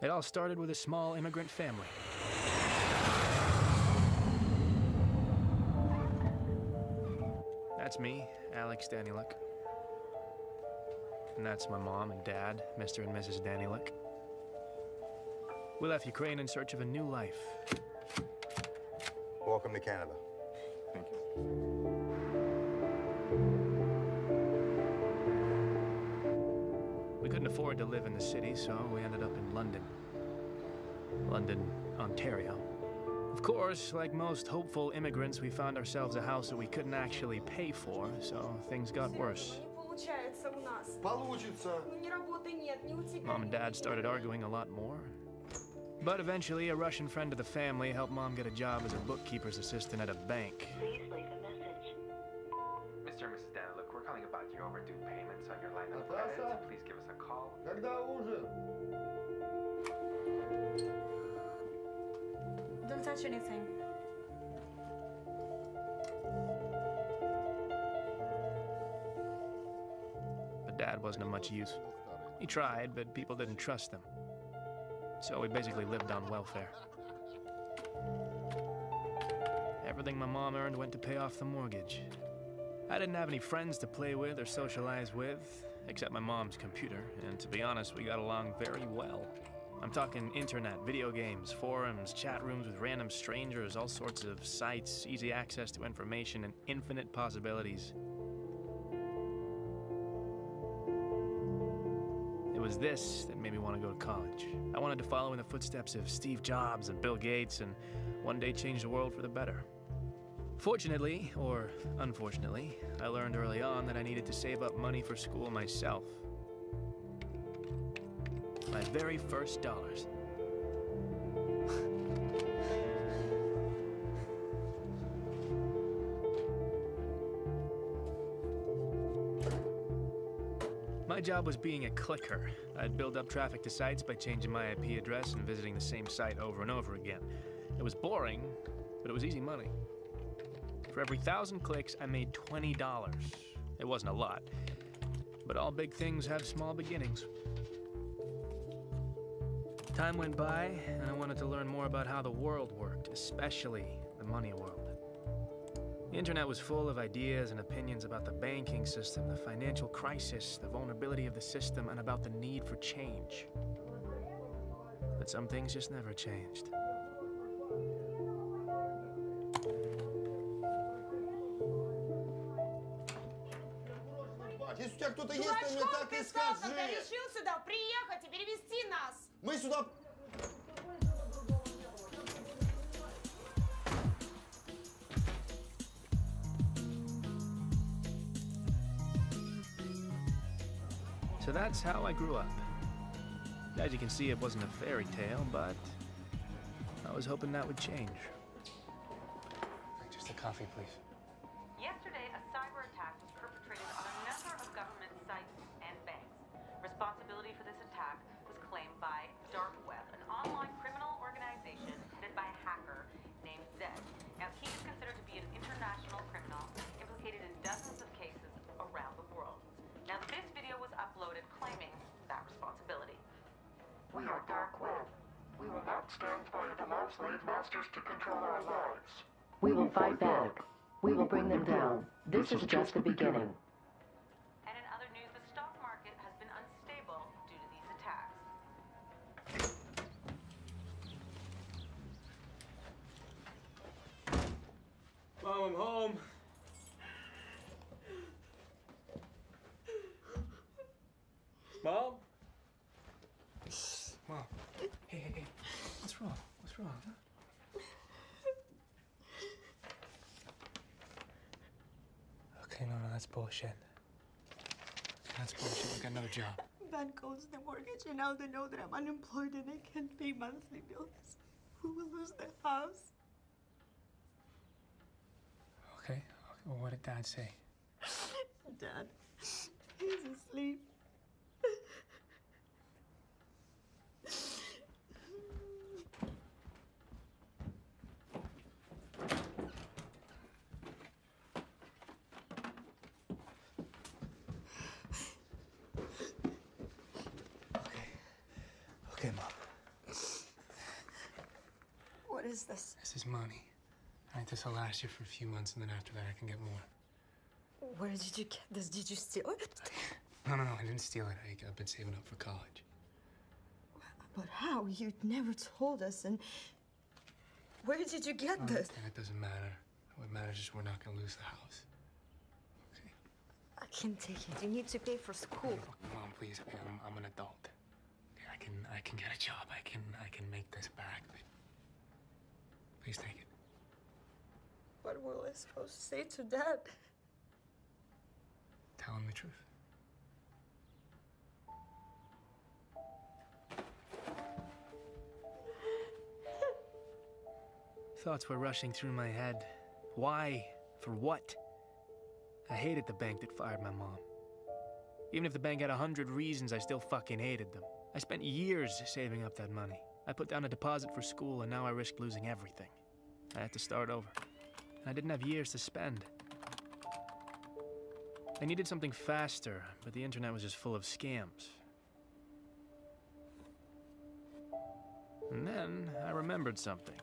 It all started with a small immigrant family. That's me, Alex Danieluk. And that's my mom and dad, Mr. and Mrs. Danieluk. We left Ukraine in search of a new life. Welcome to Canada. Thank you. We couldn't afford to live in the city, so we ended up in London, Ontario. Of course, like most hopeful immigrants, we found ourselves a house that we couldn't actually pay for, so things got worse. Получится. Mom and Dad started arguing a lot more. But eventually, a Russian friend of the family helped Mom get a job as a bookkeeper's assistant at a bank. Please leave a message. Mr. and Mrs. Danieluk, we're calling about your overdue payments on your line of credit, so please give us a call. Когда ужин? Don't touch anything. But Dad wasn't of much use. He tried, but people didn't trust him. So we basically lived on welfare. Everything my mom earned went to pay off the mortgage. I didn't have any friends to play with or socialize with, except my mom's computer, and to be honest, we got along very well. I'm talking internet, video games, forums, chat rooms with random strangers, all sorts of sites, easy access to information, and infinite possibilities. It was this that made me want to go to college. I wanted to follow in the footsteps of Steve Jobs and Bill Gates and one day change the world for the better. Fortunately, or unfortunately, I learned early on that I needed to save up money for school myself. My very first dollars. My job was being a clicker. I'd build up traffic to sites by changing my IP address and visiting the same site over and over again. It was boring, but it was easy money. For every 1,000 clicks, I made $20. It wasn't a lot, but all big things have small beginnings. Time went by, and I wanted to learn more about how the world worked, especially the money world. The internet was full of ideas and opinions about the banking system, the financial crisis, the vulnerability of the system, and about the need for change. But some things just never changed. Если у тебя кто-то есть, ты мне так и скажи. Когда решил сюда приехать и перевести нас. Мы сюда... So that's how I grew up. As you can see, it wasn't a fairy tale, but I was hoping that would change. Just a coffee, please. Yesterday, a cyber attack was perpetrated on a number of government sites and banks. Responsibility for this attack was claimed by Dark Web, an online criminal organization headed by a hacker named Zed. Now, he is considered to be an international criminal implicated in dozens of cases around the world. Now, this video was uploaded claiming that responsibility. We are Dark Web. We will not stand by and allow slave masters to control our lives. We will fight back. We will bring them down. This is just the beginning. And in other news, the stock market has been unstable due to these attacks. Mom, I'm home. Mom? Mom. Hey. What's wrong? What's wrong, huh? Okay, no, that's bullshit. That's bullshit. I got another job. Bank owes the mortgage, and now they know that I'm unemployed and I can't pay monthly bills. Who will lose the house? Okay. Well, what did Dad say? Dad, he's asleep. Okay, Mom. What is this? This is money. All right, this will last you for a few months, and then after that, I can get more. Where did you get this? Did you steal it? No, I didn't steal it. I've been saving up for college. But how? You never told us, and where did you get this? That doesn't matter. What matters is we're not gonna lose the house. Okay? I can't take it. You need to pay for school. Mom, please. Okay, I'm an adult. Okay, I can get a job. I can make this back. But please take it. What will I supposed to say to Dad? Tell him the truth. Thoughts were rushing through my head. Why? For what? I hated the bank that fired my mom. Even if the bank had 100 reasons, I still fucking hated them. I spent years saving up that money. I put down a deposit for school, and now I risked losing everything. I had to start over. And I didn't have years to spend. I needed something faster, but the internet was just full of scams. And then I remembered something.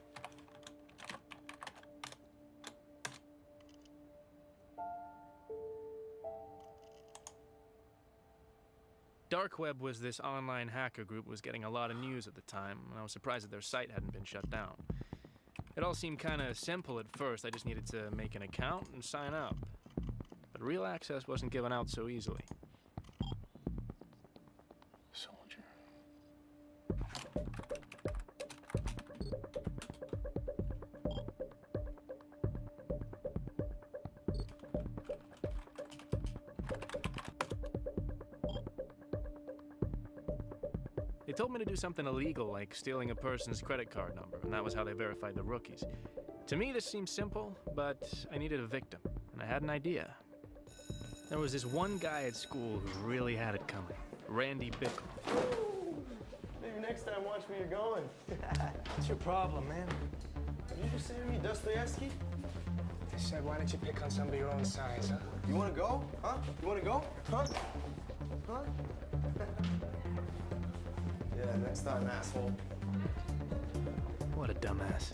Dark Web was this online hacker group that was getting a lot of news at the time, and I was surprised that their site hadn't been shut down. It all seemed kind of simple at first. I just needed to make an account and sign up. But real access wasn't given out so easily. Soldier. They told me to do something illegal, like stealing a person's credit card number, and that was how they verified the rookies. To me, this seemed simple, but I needed a victim, and I had an idea. There was this one guy at school who really had it coming, Randy Bickle. Maybe next time watch where you're going. What's your problem, man? Did you just say to me Dostoevsky? I said, why don't you pick on somebody your own size, huh? You wanna go? Huh? You wanna go? Huh? Huh? Yeah, next time, asshole. What a dumbass.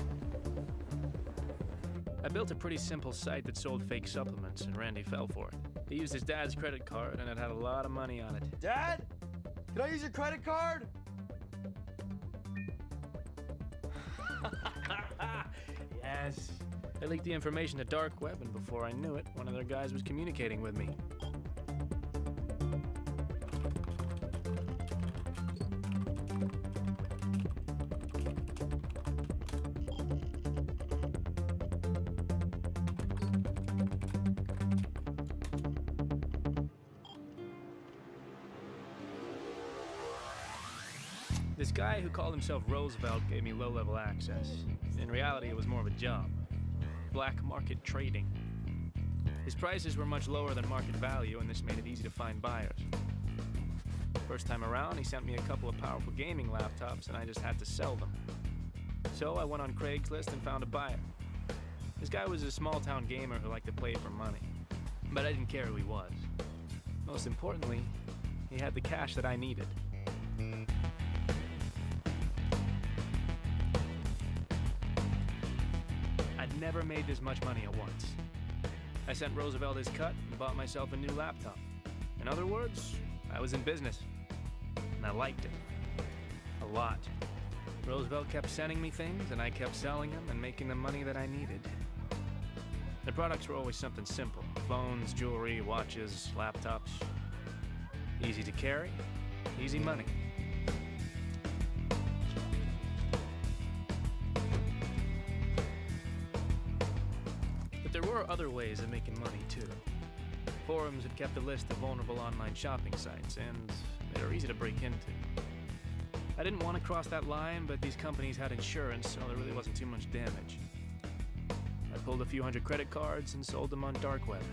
I built a pretty simple site that sold fake supplements, and Randy fell for it. He used his dad's credit card, and it had a lot of money on it. Dad? Can I use your credit card? Yes. I leaked the information to Dark Web, and before I knew it, one of their guys was communicating with me. This guy who called himself Roosevelt gave me low-level access. In reality, it was more of a job. Black market trading. His prices were much lower than market value, and this made it easy to find buyers. First time around, he sent me a couple of powerful gaming laptops, and I just had to sell them. So I went on Craigslist and found a buyer. This guy was a small-town gamer who liked to play for money. But I didn't care who he was. Most importantly, he had the cash that I needed. I'd never made this much money at once. I sent Roosevelt his cut and bought myself a new laptop. In other words, I was in business. And I liked it. A lot. Roosevelt kept sending me things, and I kept selling them and making the money that I needed. The products were always something simple. Phones, jewelry, watches, laptops. Easy to carry, easy money. But there were other ways of making money, too. Forums had kept a list of vulnerable online shopping sites, and they were easy to break into. I didn't want to cross that line, but these companies had insurance, so there really wasn't too much damage. I pulled a few hundred credit cards and sold them on Dark Web.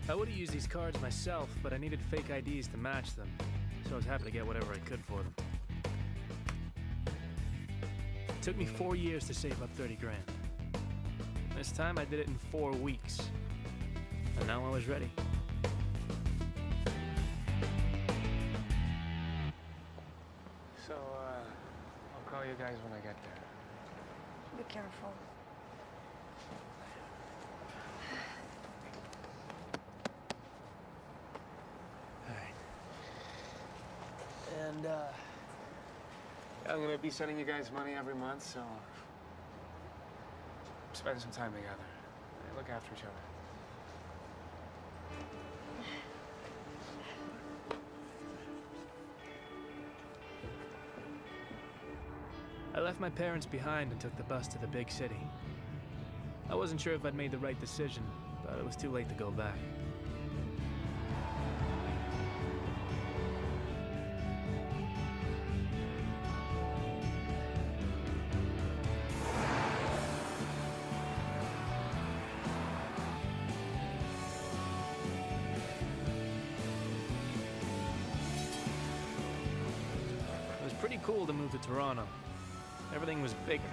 I would have used these cards myself, but I needed fake IDs to match them, so I was happy to get whatever I could for them. It took me 4 years to save up 30 grand. This time I did it in 4 weeks, and now I was ready. call you guys when I get there. Be careful. And, I'm gonna be sending you guys money every month, so spend some time together. Look after each other. I left my parents behind and took the bus to the big city. I wasn't sure if I'd made the right decision, but it was too late to go back. It was pretty cool to move to Toronto. Everything was bigger.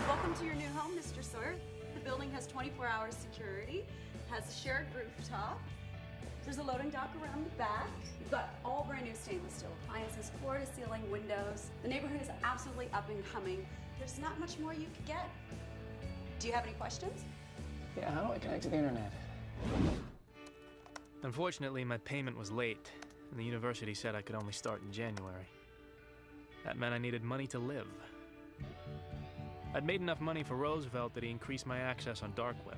Welcome to your new home, Mr. Sawyer. The building has 24-hour security, has a shared rooftop. There's a loading dock around the back. You've got all brand new stainless steel appliances, floor-to-ceiling windows. The neighborhood is absolutely up and coming. There's not much more you could get. Do you have any questions? Yeah, how do I connect to the internet? Unfortunately, my payment was late, and the university said I could only start in January. That meant I needed money to live. I'd made enough money for Roosevelt that he increased my access on dark web.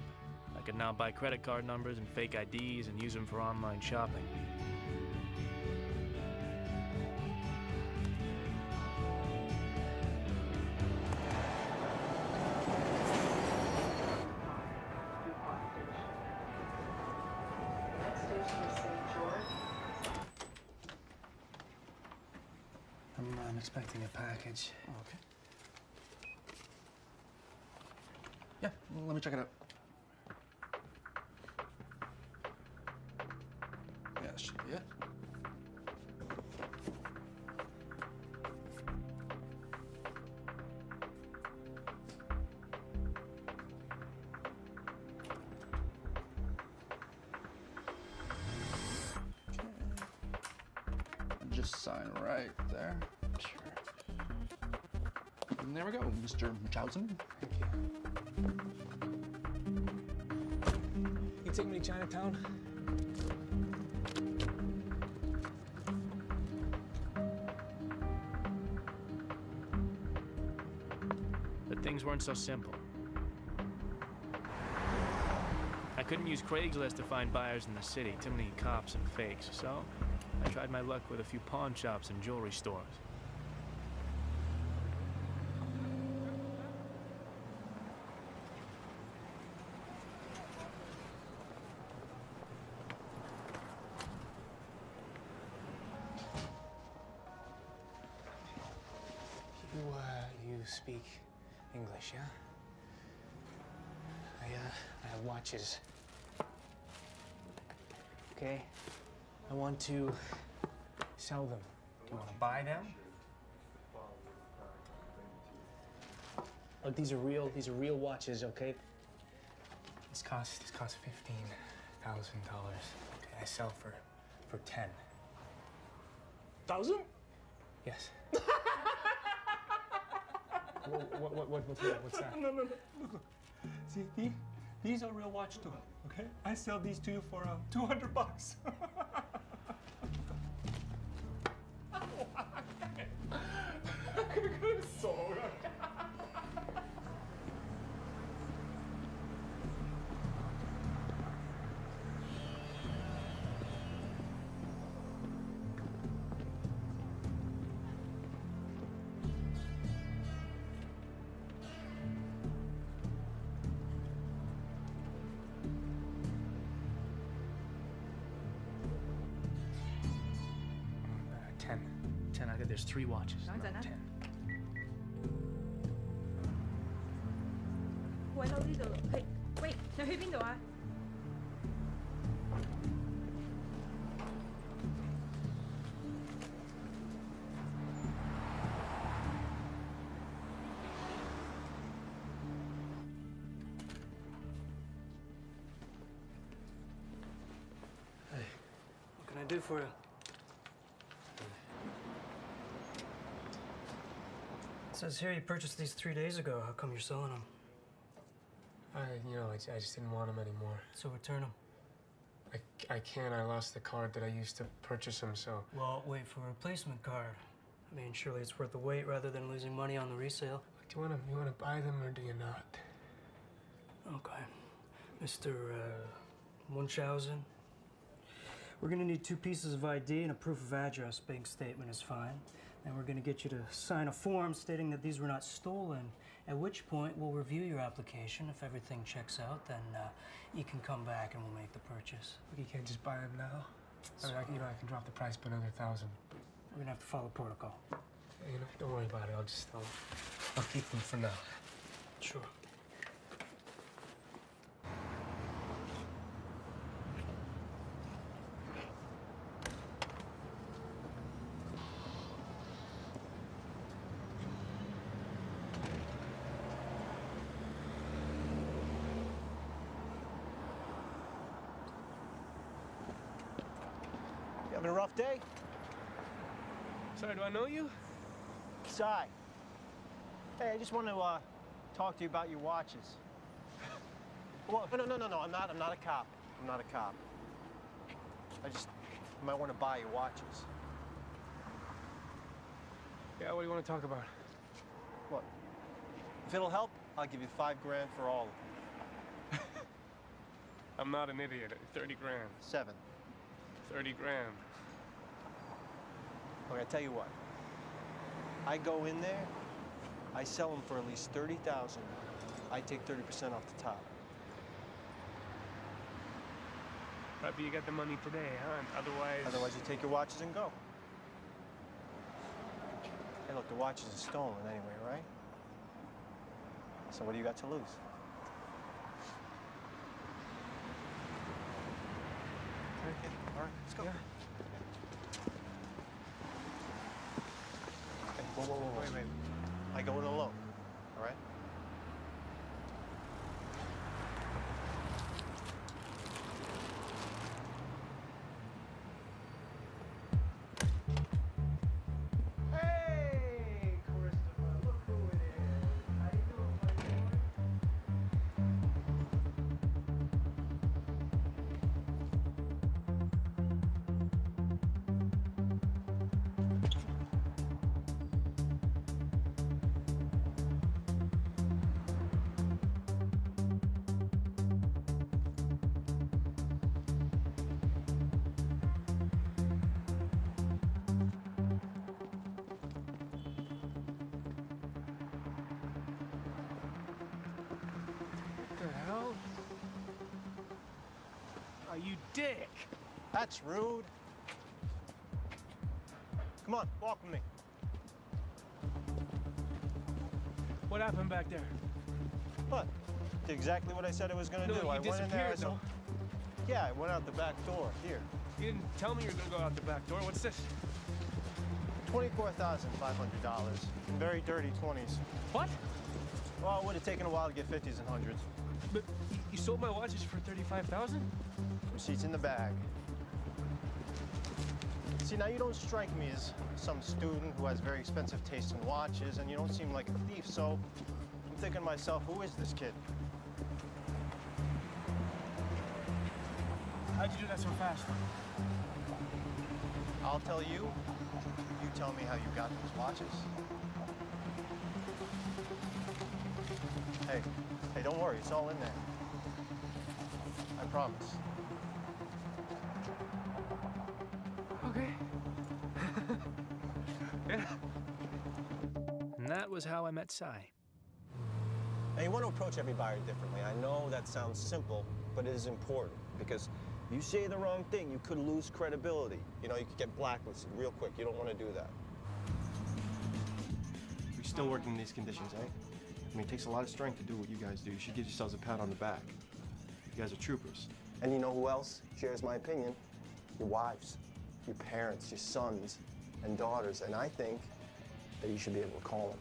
I could now buy credit card numbers and fake IDs and use them for online shopping. I'm expecting a package. Okay. Yeah, let me check it out. Yeah, that should be it. Okay. Just sign right there. Sure. And there we go, Mr. Munchausen. Thank you. You take me to Chinatown? But things weren't so simple. I couldn't use Craigslist to find buyers in the city, too many cops and fakes, so I tried my luck with a few pawn shops and jewelry stores. You speak English, yeah? I have watches. Okay? I want to sell them. Do you want to buy them? Look, these are real watches, okay? This costs $15,000. Okay, I sell for 10. 1,000? Yes. What's that? No. Look. See, these are real watch too, okay? I sell these to you for $200. Ten. There's 3 watches. 10. 喂，到呢度。係，喂，你去邊度啊？What can I do? do for you? It says here you purchased these 3 days ago. How come you're selling them? I just didn't want them anymore. So return them. I can't. I lost the card that I used to purchase them, so... Well, wait for a replacement card. I mean, surely it's worth the wait rather than losing money on the resale. Do you wanna buy them or do you not? Okay. Mr. Munchausen, we're gonna need 2 pieces of ID and a proof of address. Bank statement is fine. And we're gonna get you to sign a form stating that these were not stolen, at which point we'll review your application. If everything checks out, then you can come back and we'll make the purchase. You can't just buy them now? I mean, I can drop the price by another 1,000. We're gonna have to follow protocol. Don't worry about it. I'll keep them for now. Sure. You having a rough day? Sorry, do I know you? Cy. Hey, I just want to talk to you about your watches. Well, no, I'm not a cop. I'm not a cop. I might want to buy your watches. Yeah, what do you want to talk about? What? If it'll help, I'll give you $5 grand for all of them. I'm not an idiot. 30 grand. 7. 30 grand. Okay, I tell you what. I go in there, I sell them for at least 30,000. I take 30% off the top. Right, but you got the money today, huh? Otherwise, you take your watches and go. Hey, look, the watches are stolen anyway, right? So what do you got to lose? Okay, all right, let's go. Yeah. Hey, whoa. Wait. I go in alone, all right? Hey, Christopher, look who it is. How you doing, my boy? What the hell? Oh, you dick! That's rude. Come on, walk with me. What happened back there? What? Did exactly what I said I was gonna No, do. you I went in there. disappeared, though. Yeah, I went out the back door. Here. You didn't tell me you were gonna go out the back door. What's this? $24,500 in very dirty 20s. What? Well, it would have taken a while to get 50s and 100s. But you sold my watches for $35,000? Receipts in the bag. See, now you don't strike me as some student who has very expensive taste in watches, and you don't seem like a thief, so I'm thinking to myself, who is this kid? How'd you do that so fast? I'll tell you. You tell me how you got those watches. Hey, don't worry, it's all in there. I promise. Okay. Yeah. And that was how I met Cy. Now, you want to approach every buyer differently. I know that sounds simple, but it is important because if you say the wrong thing, you could lose credibility. You know, you could get blacklisted real quick. You don't want to do that. You're still working in these conditions, eh? I mean, it takes a lot of strength to do what you guys do. You should give yourselves a pat on the back. You guys are troopers. And you know who else shares my opinion? Your wives, your parents, your sons and daughters. And I think that you should be able to call them.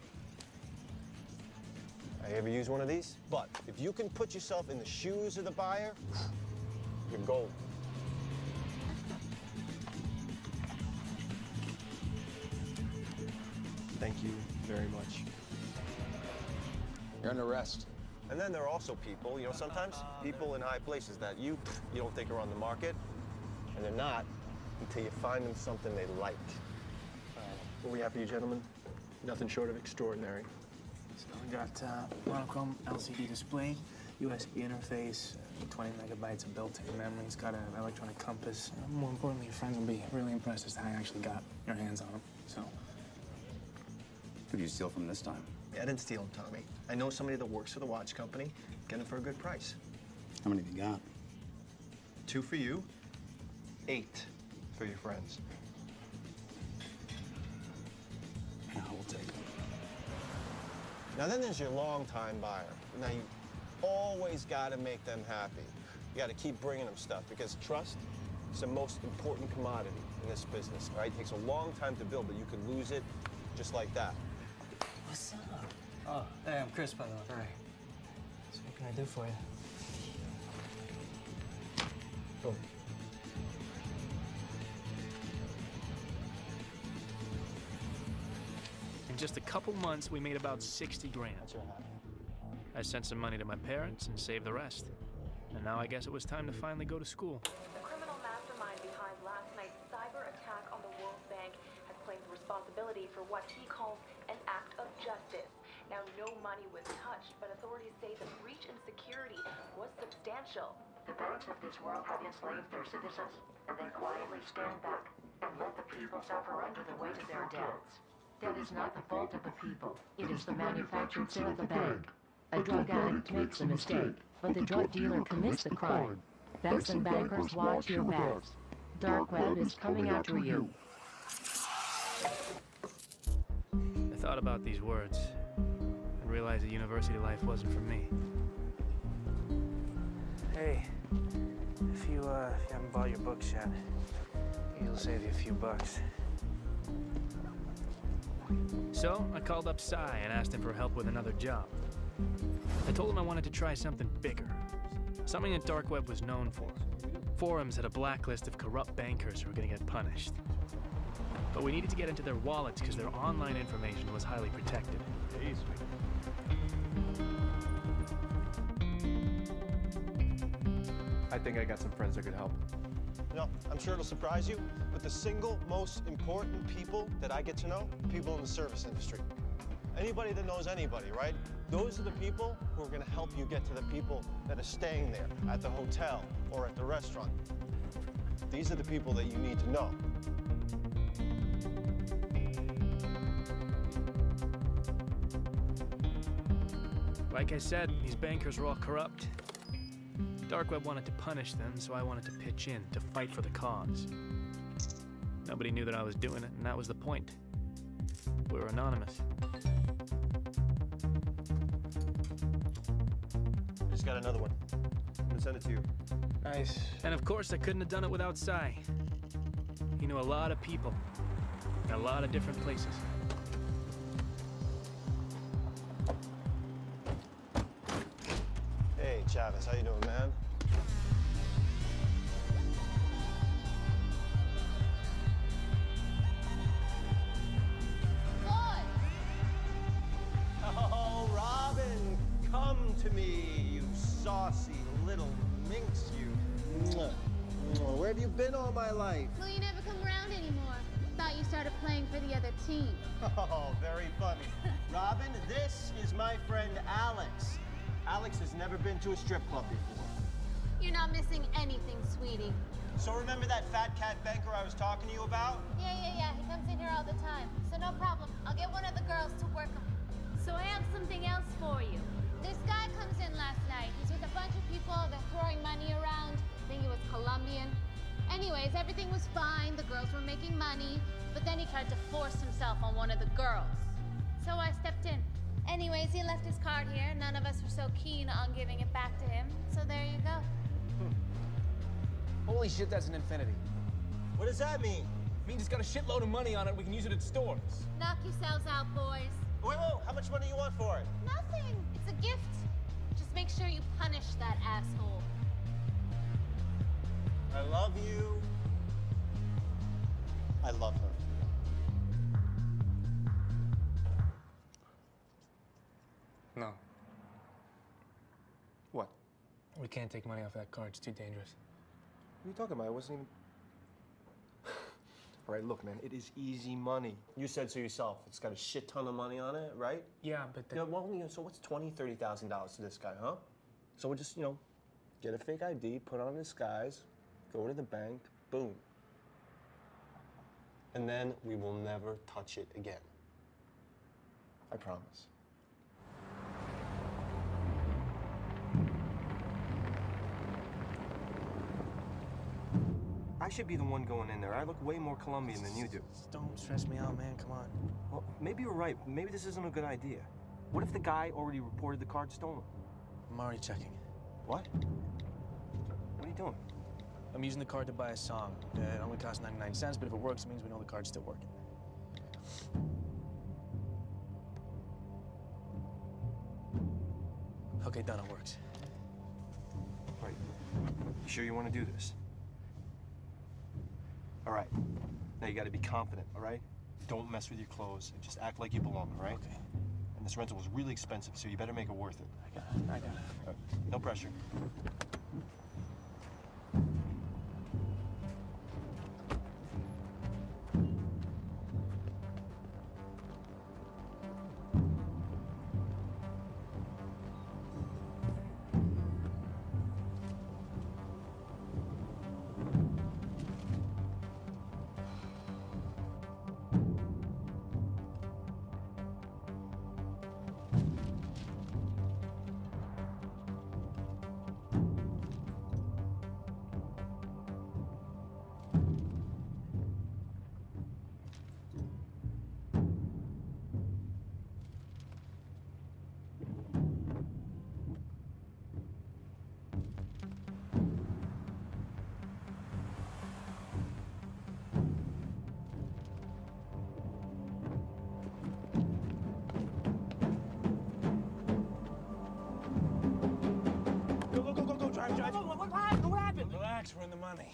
I ever use one of these? But if you can put yourself in the shoes of the buyer, you're gold. Thank you very much. You're under arrest. And then there are also people, you know, sometimes people in high places that you don't think are on the market, and they're not until you find them something they like. What we have for you, gentlemen? Nothing short of extraordinary. So we got monochrome LCD display, USB interface, 20 megabytes of built-in memory. It's got an electronic compass. More importantly, your friends will be really impressed as to how you actually got your hands on them. So, Who did you steal from this time? Yeah, I didn't steal them, Tommy. I know somebody that works for the watch company. Get them for a good price. How many have you got? 2 for you, 8 for your friends. Yeah, we'll take them. Now then there's your long-time buyer. Now you always gotta make them happy. You gotta keep bringing them stuff because trust is the most important commodity in this business, right? It takes a long time to build, but you can lose it just like that. What's up? Oh, hey, I'm Chris, by the way. Hi. So what can I do for you? Go. in just a couple months, we made about 60 grand. I sent some money to my parents and saved the rest. And now I guess it was time to finally go to school. The criminal mastermind behind last night's cyber attack on the World Bank has claimed responsibility for what he calls an act of justice. Now, no money was touched, but authorities say the breach in security was substantial. The banks of this world have enslaved their citizens, and they quietly stand back and let the people suffer under the weight of their debts. That is not the fault of the people. It is the manufactured sin of the bank. A drug addict makes a mistake, but the drug dealer commits the crime. Banks and bankers, watch your backs. Dark web is coming after you. I thought about these words and realized that university life wasn't for me. Hey, if you haven't bought your books yet, it'll save you a few bucks. So I called up Cy and asked him for help with another job. I told him I wanted to try something bigger, something that Dark Web was known for. Forums had a blacklist of corrupt bankers who were going to get punished. But we needed to get into their wallets because their online information was highly protected. I think I got some friends that could help. You know, I'm sure it'll surprise you, but the single most important people that I get to know, people in the service industry. Anybody that knows anybody, right? Those are the people who are going to help you get to the people that are staying there at the hotel or at the restaurant. These are the people that you need to know. Like I said, these bankers were all corrupt. Dark Web wanted to punish them, so I wanted to pitch in to fight for the cause. Nobody knew that I was doing it, and that was the point. We were anonymous. Just got another one. I'm gonna send it to you. Nice. And of course, I couldn't have done it without Cy. He knew a lot of people in a lot of different places. Hey, Chavez, how you doing, man? Oh, Robin, come to me, you saucy little minx, you. Mwah. Mwah. Where have you been all my life? Well, you never come around anymore. Thought you started playing for the other team. Oh, very funny. Robin, this is my friend Alex. Alex has never been to a strip club before. You're not missing anything, sweetie. So remember that fat cat banker I was talking to you about? Yeah. He comes in here all the time. So no problem. I'll get one of the girls to work him. So I have something else for you. This guy comes in last night. He's with a bunch of people. They're throwing money around. I think he was Colombian. Anyways, everything was fine. The girls were making money. But then he tried to force himself on one of the girls. So I stepped in. Anyways, he left his card here. None of us were so keen on giving it back to him. So there you go. Holy shit, that's an infinity. What does that mean? It means it's got a shitload of money on it. We can use it at stores. Knock yourselves out, boys. Wait, how much money you want for it? Nothing. It's a gift. Just make sure you punish that asshole. I love you. I love her. No. What? We can't take money off that card. It's too dangerous. What are you talking about? I wasn't even... All right, look, man, it is easy money. You said so yourself. It's got a shit ton of money on it, right? Yeah, but... So what's $20,000, $30,000 to this guy, huh? So we'll just, get a fake ID, put on a disguise, go to the bank, boom. And then we will never touch it again. I promise. I should be the one going in there. I look way more Colombian than you do. Don't stress me out, man. Come on. Well, maybe you're right. Maybe this isn't a good idea. What if the guy already reported the card stolen? I'm already checking. What? What are you doing? I'm using the card to buy a song. It only costs 99 cents, but if it works, it means we know the card's still working. Okay, done. It works. Right. You sure you want to do this? All right. Now you got to be confident, all right? Don't mess with your clothes. Just act like you belong, all right? Okay. And this rental was really expensive, so you better make it worth it. I got it. All right. No pressure. What happened? Relax, we're in the money.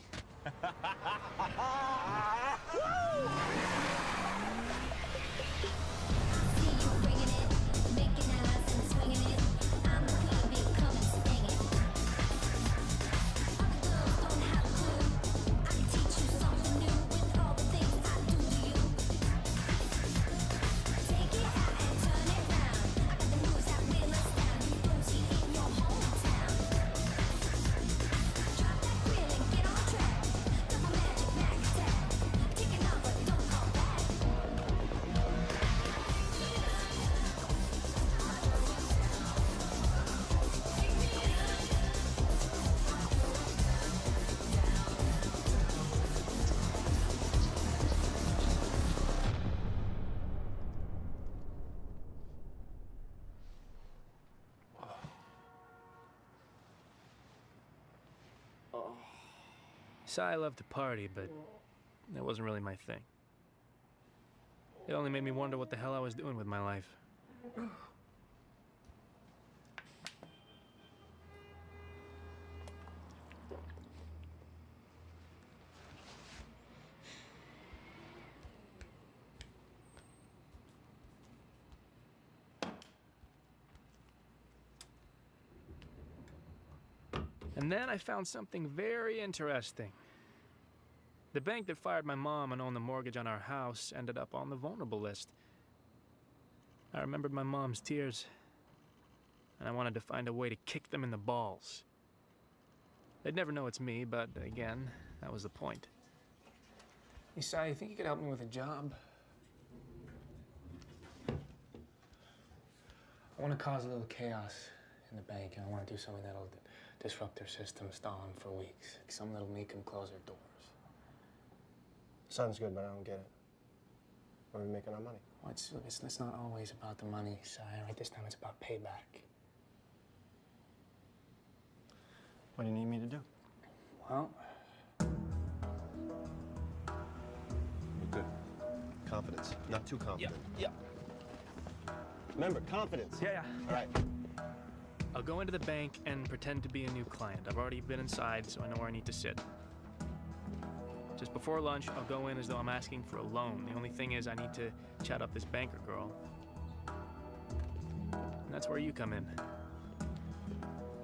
So I love to party, but that wasn't really my thing. It only made me wonder what the hell I was doing with my life. And then I found something very interesting. The bank that fired my mom and owned the mortgage on our house ended up on the vulnerable list. I remembered my mom's tears, and I wanted to find a way to kick them in the balls. They'd never know it's me, but again, that was the point. Hey, Si, you think you could help me with a job? I want to cause a little chaos in the bank, and I want to do something that'll disrupt their system, stall them for weeks. Something that'll make them close their doors. Sounds good, but I don't get it. Where are we making our money? Well, it's not always about the money, Si. Right? This time it's about payback. What do you need me to do? Well... Good. Confidence. Not too confident. Yeah. Remember, confidence. Yeah. All right. I'll go into the bank and pretend to be a new client. I've already been inside, so I know where I need to sit. Just before lunch, I'll go in as though I'm asking for a loan. The only thing is I need to chat up this banker girl. that's where you come in.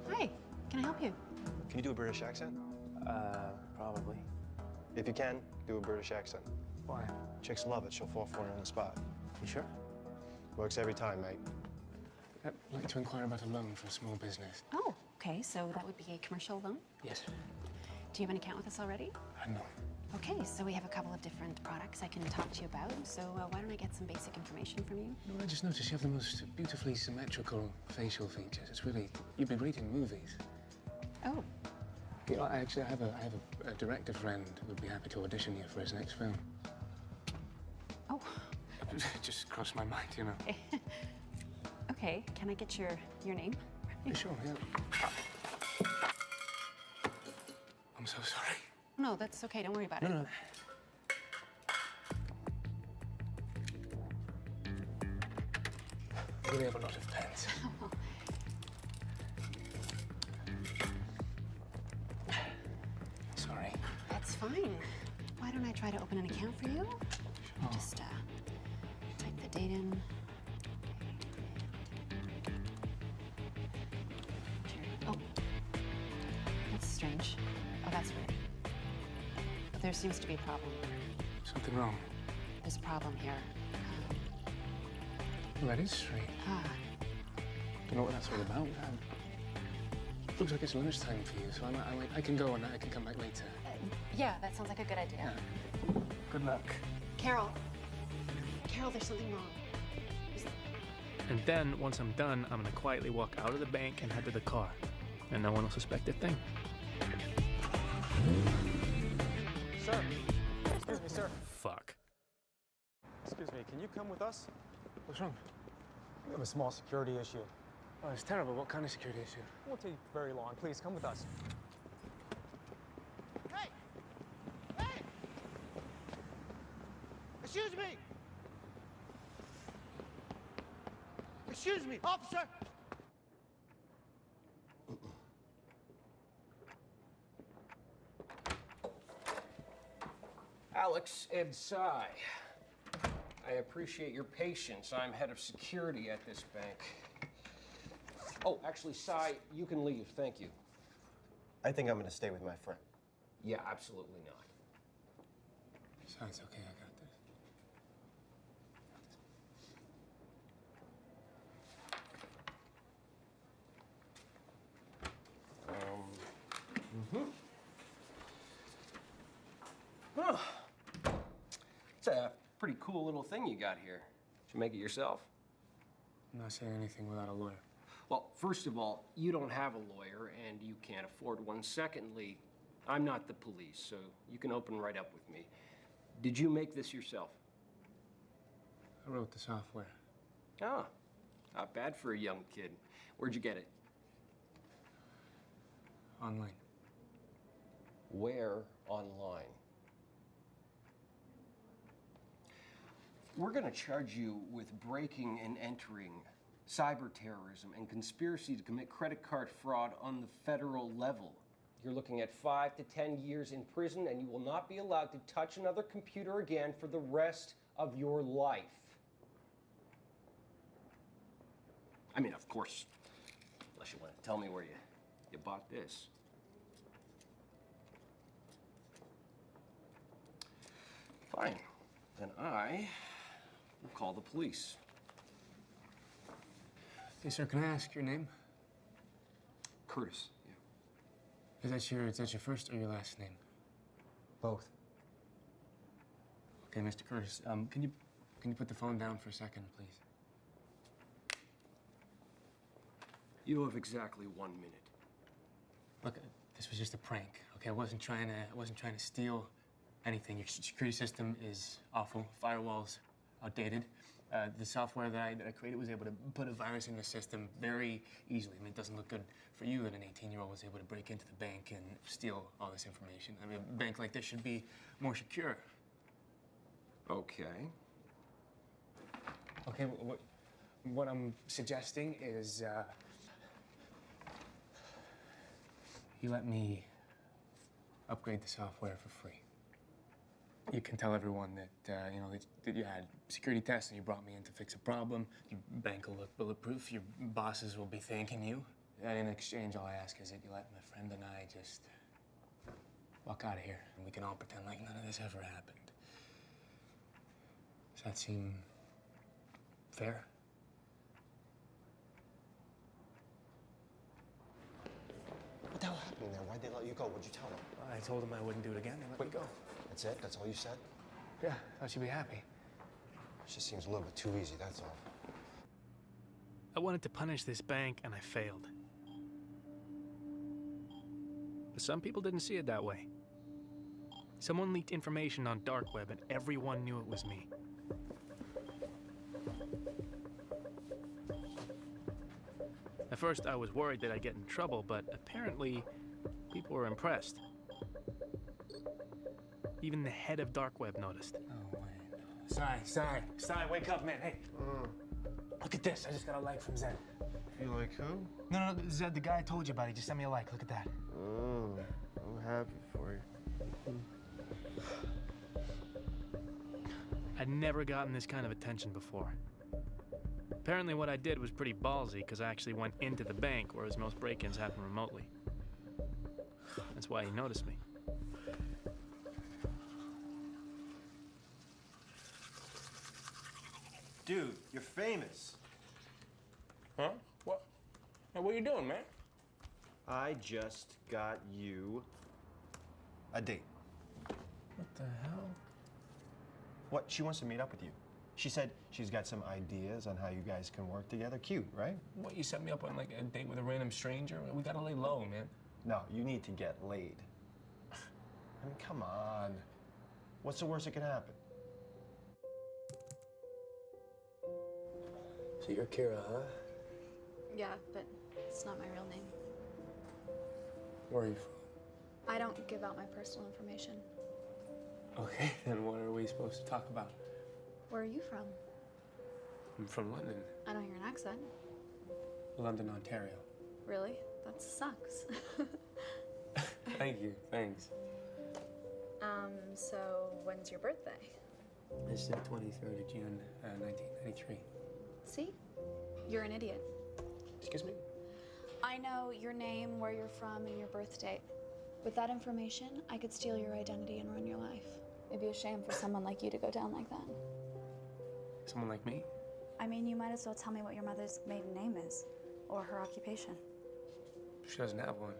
Hi, can I help you? Can you do a British accent? Probably. If you can, do a British accent. Why? Chicks love it. She'll fall for it on the spot. You sure? Works every time, mate. I'd like to inquire about a loan for a small business. Oh, okay, so that would be a commercial loan? Yes. Do you have an account with us already? No. Okay, so we have a couple of different products I can talk to you about. So why don't I get some basic information from you? No, I just noticed you have the most beautifully symmetrical facial features. It's really, you'd be great in movies. Oh. You know, I have a director friend who would be happy to audition you for his next film. Oh. It just crossed my mind, you know. Okay, can I get your name? Sure, yeah. I'm so sorry. No, that's okay. Don't worry about it. No. I really have a lot of pens. Sorry. That's fine. Why don't I try to open an account for you? Sure. Just type the date in. Oh, that's strange. Oh, that's weird. There seems to be a problem. Something wrong? There's a problem here. Well, that is strange. Don't know what that's all about. Looks like it's lunchtime for you, so I can go and I can come back later. Yeah, that sounds like a good idea. Yeah. Good luck. Carol, there's something wrong. And then, once I'm done, I'm gonna quietly walk out of the bank and head to the car. And no one will suspect a thing. Sir. Excuse me, sir. Fuck. Excuse me, can you come with us? What's wrong? We have a small security issue. Oh, it's terrible. What kind of security issue? It won't take very long. Please, come with us. Hey! Hey! Excuse me! Excuse me, officer! Alex Ed Tsai. I appreciate your patience. I'm head of security at this bank. Oh, actually, Tsai, you can leave. Thank you. I think I'm going to stay with my friend. Yeah, absolutely not. Sounds okay. I got this. Oh. It's a pretty cool little thing you got here. Did you make it yourself? I'm not saying anything without a lawyer. Well, first of all, you don't have a lawyer and you can't afford one. Secondly, I'm not the police, so you can open right up with me. Did you make this yourself? I wrote the software. Ah, not bad for a young kid. Where'd you get it? Online. Where online? We're gonna charge you with breaking and entering, cyber terrorism, and conspiracy to commit credit card fraud on the federal level. You're looking at 5 to 10 years in prison, and you will not be allowed to touch another computer again for the rest of your life. I mean, of course, unless you want to tell me where you bought this. Fine. Then I will call the police. Hey, sir, can I ask your name? Curtis, yeah. Is that your first or your last name? Both. Okay, Mr. Curtis, can you put the phone down for a second, please? You have exactly 1 minute. Look, this was just a prank, okay? I wasn't trying to steal anything. Your security system is awful. Firewall's outdated. The software that I created was able to put a virus in the system very easily. I mean, it doesn't look good for you that an 18-year-old was able to break into the bank and steal all this information. I mean, a bank like this should be more secure. Okay. Okay, what I'm suggesting is you let me upgrade the software for free. You can tell everyone that, you know, that you had security tests and you brought me in to fix a problem. Your bank will look bulletproof. Your bosses will be thanking you. And in exchange, all I ask is that you let my friend and I just walk out of here and we can all pretend like none of this ever happened. Does that seem fair? What the hell happened there? Why'd they let you go? What'd you tell them? I told them I wouldn't do it again. They let me go. That's it? That's all you said? Yeah, thought you'd be happy. It just seems a little bit too easy, that's all. I wanted to punish this bank, and I failed. But some people didn't see it that way. Someone leaked information on dark web, and everyone knew it was me. At first, I was worried that I'd get in trouble, but apparently, people were impressed. Even the head of dark web noticed. Oh, wait. Sai, wake up, man. Hey. Look at this. I just got a like from Zed. You like who? No, Zed, the guy I told you about. He just sent me a like. Look at that. Oh, I'm happy for you. I'd never gotten this kind of attention before. Apparently what I did was pretty ballsy because I actually went into the bank, whereas most break-ins happen remotely. That's why he noticed me. Dude, you're famous. Huh? What? Hey, what are you doing, man? I just got you a date. What the hell? What? She wants to meet up with you. She said she's got some ideas on how you guys can work together. Cute, right? What, you set me up on like a date with a random stranger? We gotta lay low, man. No, you need to get laid. I mean, come on. What's the worst that can happen? So you're Kira, huh? Yeah, but it's not my real name. Where are you from? I don't give out my personal information. Okay, then what are we supposed to talk about? Where are you from? I'm from London. I don't hear an accent. London, Ontario. Really? That sucks. Thank you, thanks. So when's your birthday? It's the 23rd of June, 1993. See? You're an idiot. Excuse me? I know your name, where you're from, and your birth date. With that information, I could steal your identity and ruin your life. It'd be a shame for someone like you to go down like that. Someone like me? I mean, you might as well tell me what your mother's maiden name is, or her occupation. She doesn't have one.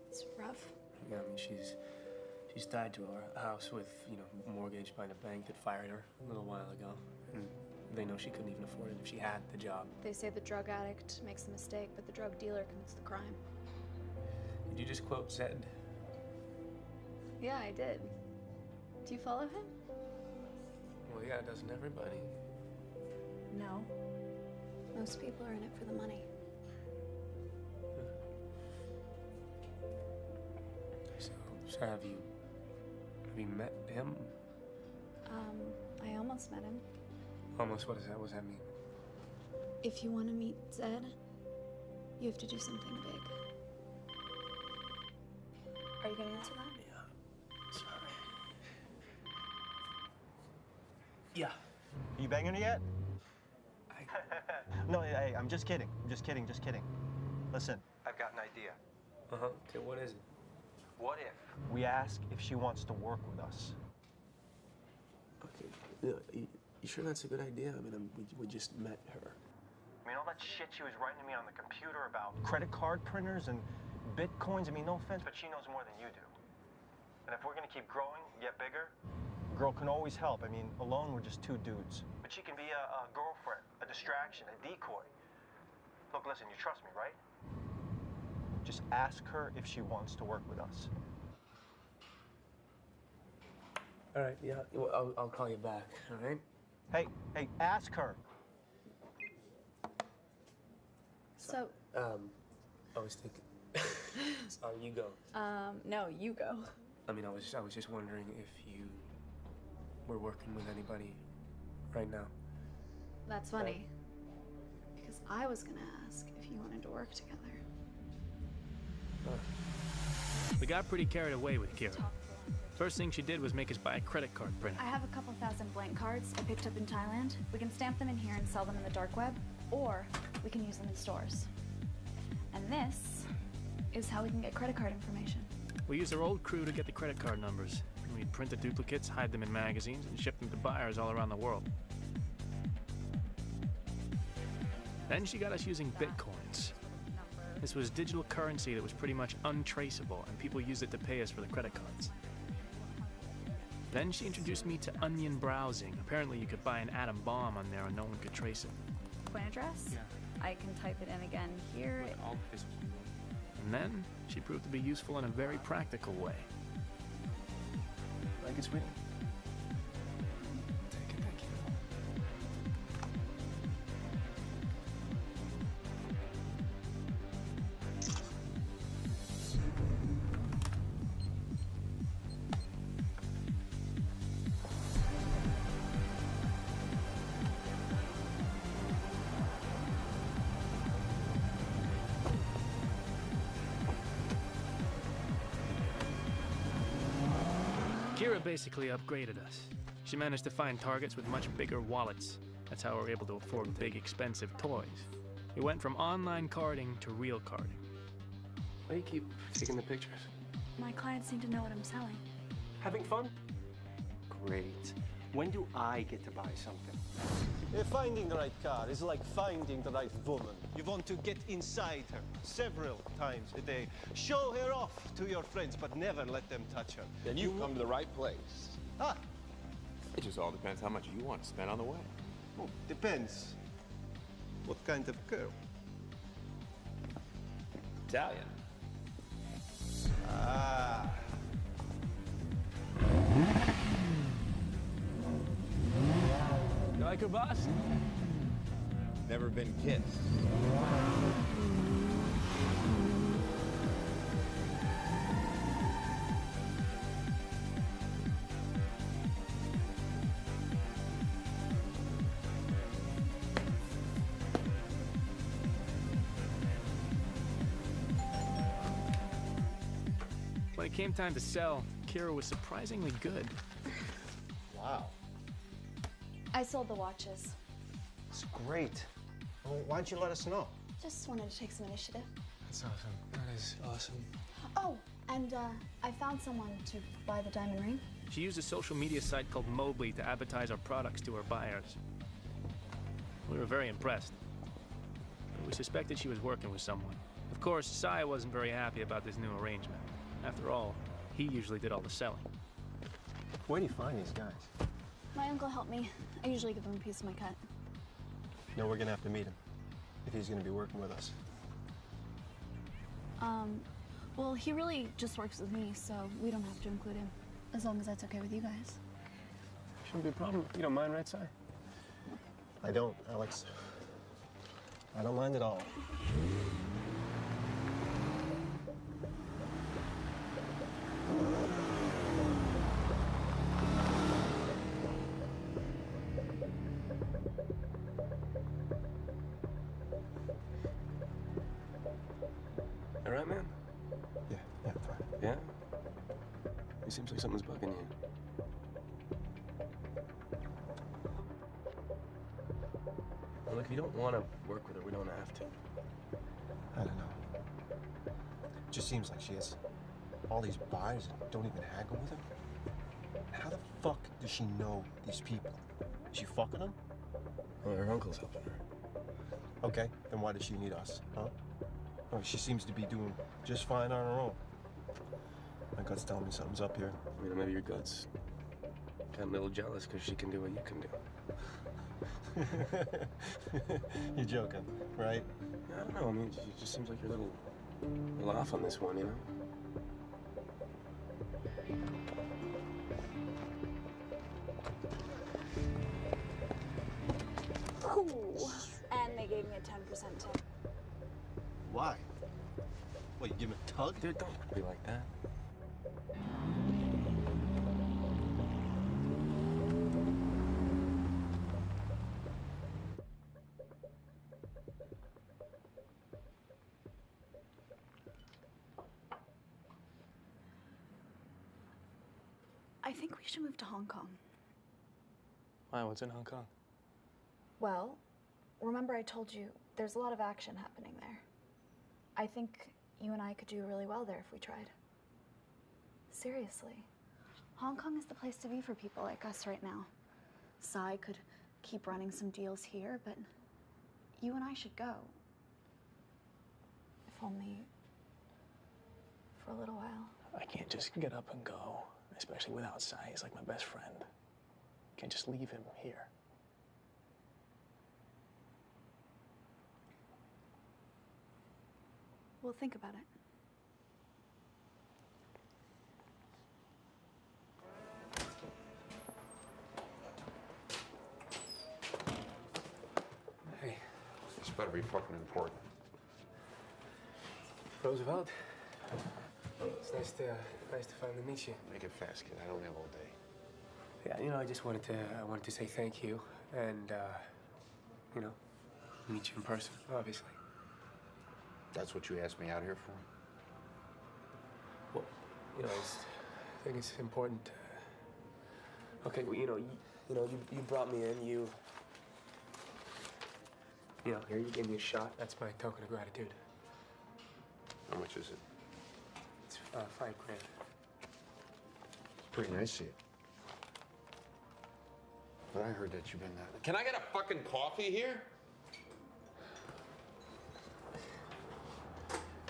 It's rough. Yeah, I mean, she's tied to our house with, you know, mortgaged by the bank that fired her a little while ago. And they know she couldn't even afford it if she had the job. They say the drug addict makes the mistake, but the drug dealer commits the crime. Did you just quote Zed? Yeah, I did. Do you follow him? Well, yeah, doesn't everybody? No. Most people are in it for the money. So have you met him? I almost met him. Almost, what is that? What does that mean? If you want to meet Zed, you have to do something big. Are you gonna answer that? Yeah. Are you banging her yet? No, hey, I'm just kidding. I'm just kidding, just kidding. Listen, I've got an idea. Uh-huh. Okay, what is it? What if we ask if she wants to work with us? Okay. You sure that's a good idea? I mean, we just met her. I mean, all that shit she was writing to me on the computer about credit card printers and bitcoins, I mean, no offense, but she knows more than you do. And if we're gonna keep growing, get bigger, a girl can always help. I mean, alone, we're just two dudes. But she can be a girlfriend, a distraction, a decoy. Look, listen, you trust me, right? Just ask her if she wants to work with us. All right, yeah, well, I'll call you back, all right? Hey, ask her. So, I was thinking, sorry, you go. no, you go. I mean, I was just wondering if you were working with anybody right now. That's funny. Because I was gonna ask if you wanted to work together. We got pretty carried away with Kira. First thing she did was make us buy a credit card printer. I have a couple thousand blank cards I picked up in Thailand. We can stamp them in here and sell them in the dark web, or we can use them in stores. And this is how we can get credit card information. We used our old crew to get the credit card numbers. We'd print the duplicates, hide them in magazines, and ship them to buyers all around the world. Then she got us using bitcoins. This was digital currency that was pretty much untraceable, and people used it to pay us for the credit cards. Then she introduced me to onion browsing. Apparently you could buy an atom bomb on there and no one could trace it. Coin address? Yeah. I can type it in again here. And then she proved to be useful in a very practical way. Like it, sweetie? Thank you. Kira basically upgraded us. She managed to find targets with much bigger wallets. That's how we were able to afford big, expensive toys. We went from online carding to real carding. Why do you keep taking the pictures? My clients need to know what I'm selling. Having fun? Great. When do I get to buy something? Finding the right car is like finding the right woman. You want to get inside her several times a day. Show her off to your friends, but never let them touch her. Then you've come to the right place. Ah, It just all depends how much you want to spend on the way. well, depends. What kind of girl? Italian. Ah. You like her, boss? Never been kissed. When it came time to sell, Kira was surprisingly good. Wow. I sold the watches. It's great. Well, why don't you let us know? Just wanted to take some initiative. That's awesome. That is awesome. Oh, and I found someone to buy the diamond ring. She used a social media site called Mobley to advertise our products to her buyers. We were very impressed. We suspected she was working with someone. Of course, Sai wasn't very happy about this new arrangement. After all, he usually did all the selling. Where do you find these guys? My uncle helped me. I usually give him a piece of my cut. No, we're gonna have to meet him if he's gonna be working with us. Well, he really just works with me, so we don't have to include him. As long as that's okay with you guys. Shouldn't be a problem. You don't mind, right, Si? I don't, Alex. I don't mind at all. All right, man? Yeah, fine. Yeah? It seems like something's bugging you. Well, look, if you don't want to work with her, we don't have to. I don't know. It just seems like she has all these buyers and don't even haggle with her. How the fuck does she know these people? Is she fucking them? Well, her uncle's helping her. Okay, then why does she need us, huh? Oh, she seems to be doing just fine on her own. My gut's telling me something's up here. You know, maybe your gut's kind of a little jealous because she can do what you can do. You're joking, right? I don't know. I mean, it just seems like you're a little off on this one, you know? Ooh. And they gave me a 10% tip. Why? What, you give him a tug? Dude, don't be like that. I think we should move to Hong Kong. Why? What's in Hong Kong? Well, remember I told you there's a lot of action happening there. I think you and I could do really well there if we tried. Seriously. Hong Kong is the place to be for people like us right now. Sai could keep running some deals here, but you and I should go. If only for a little while. I can't just get up and go, especially without Sai. He's like my best friend. Can't just leave him here. We'll think about it. Hey. This better be fucking important. Roosevelt. It's nice to finally meet you. Make it fast, kid. I don't have all day. Yeah, you know, I wanted to say thank you and, you know, meet you in person, obviously. That's what you asked me out here for? Well, you know, I think it's important. Okay, well, you brought me in. You know, here you gave me a shot. That's my token of gratitude. How much is it? It's $5 grand. It's pretty nice of you. But I heard that you've been that. Can I get a fucking coffee here?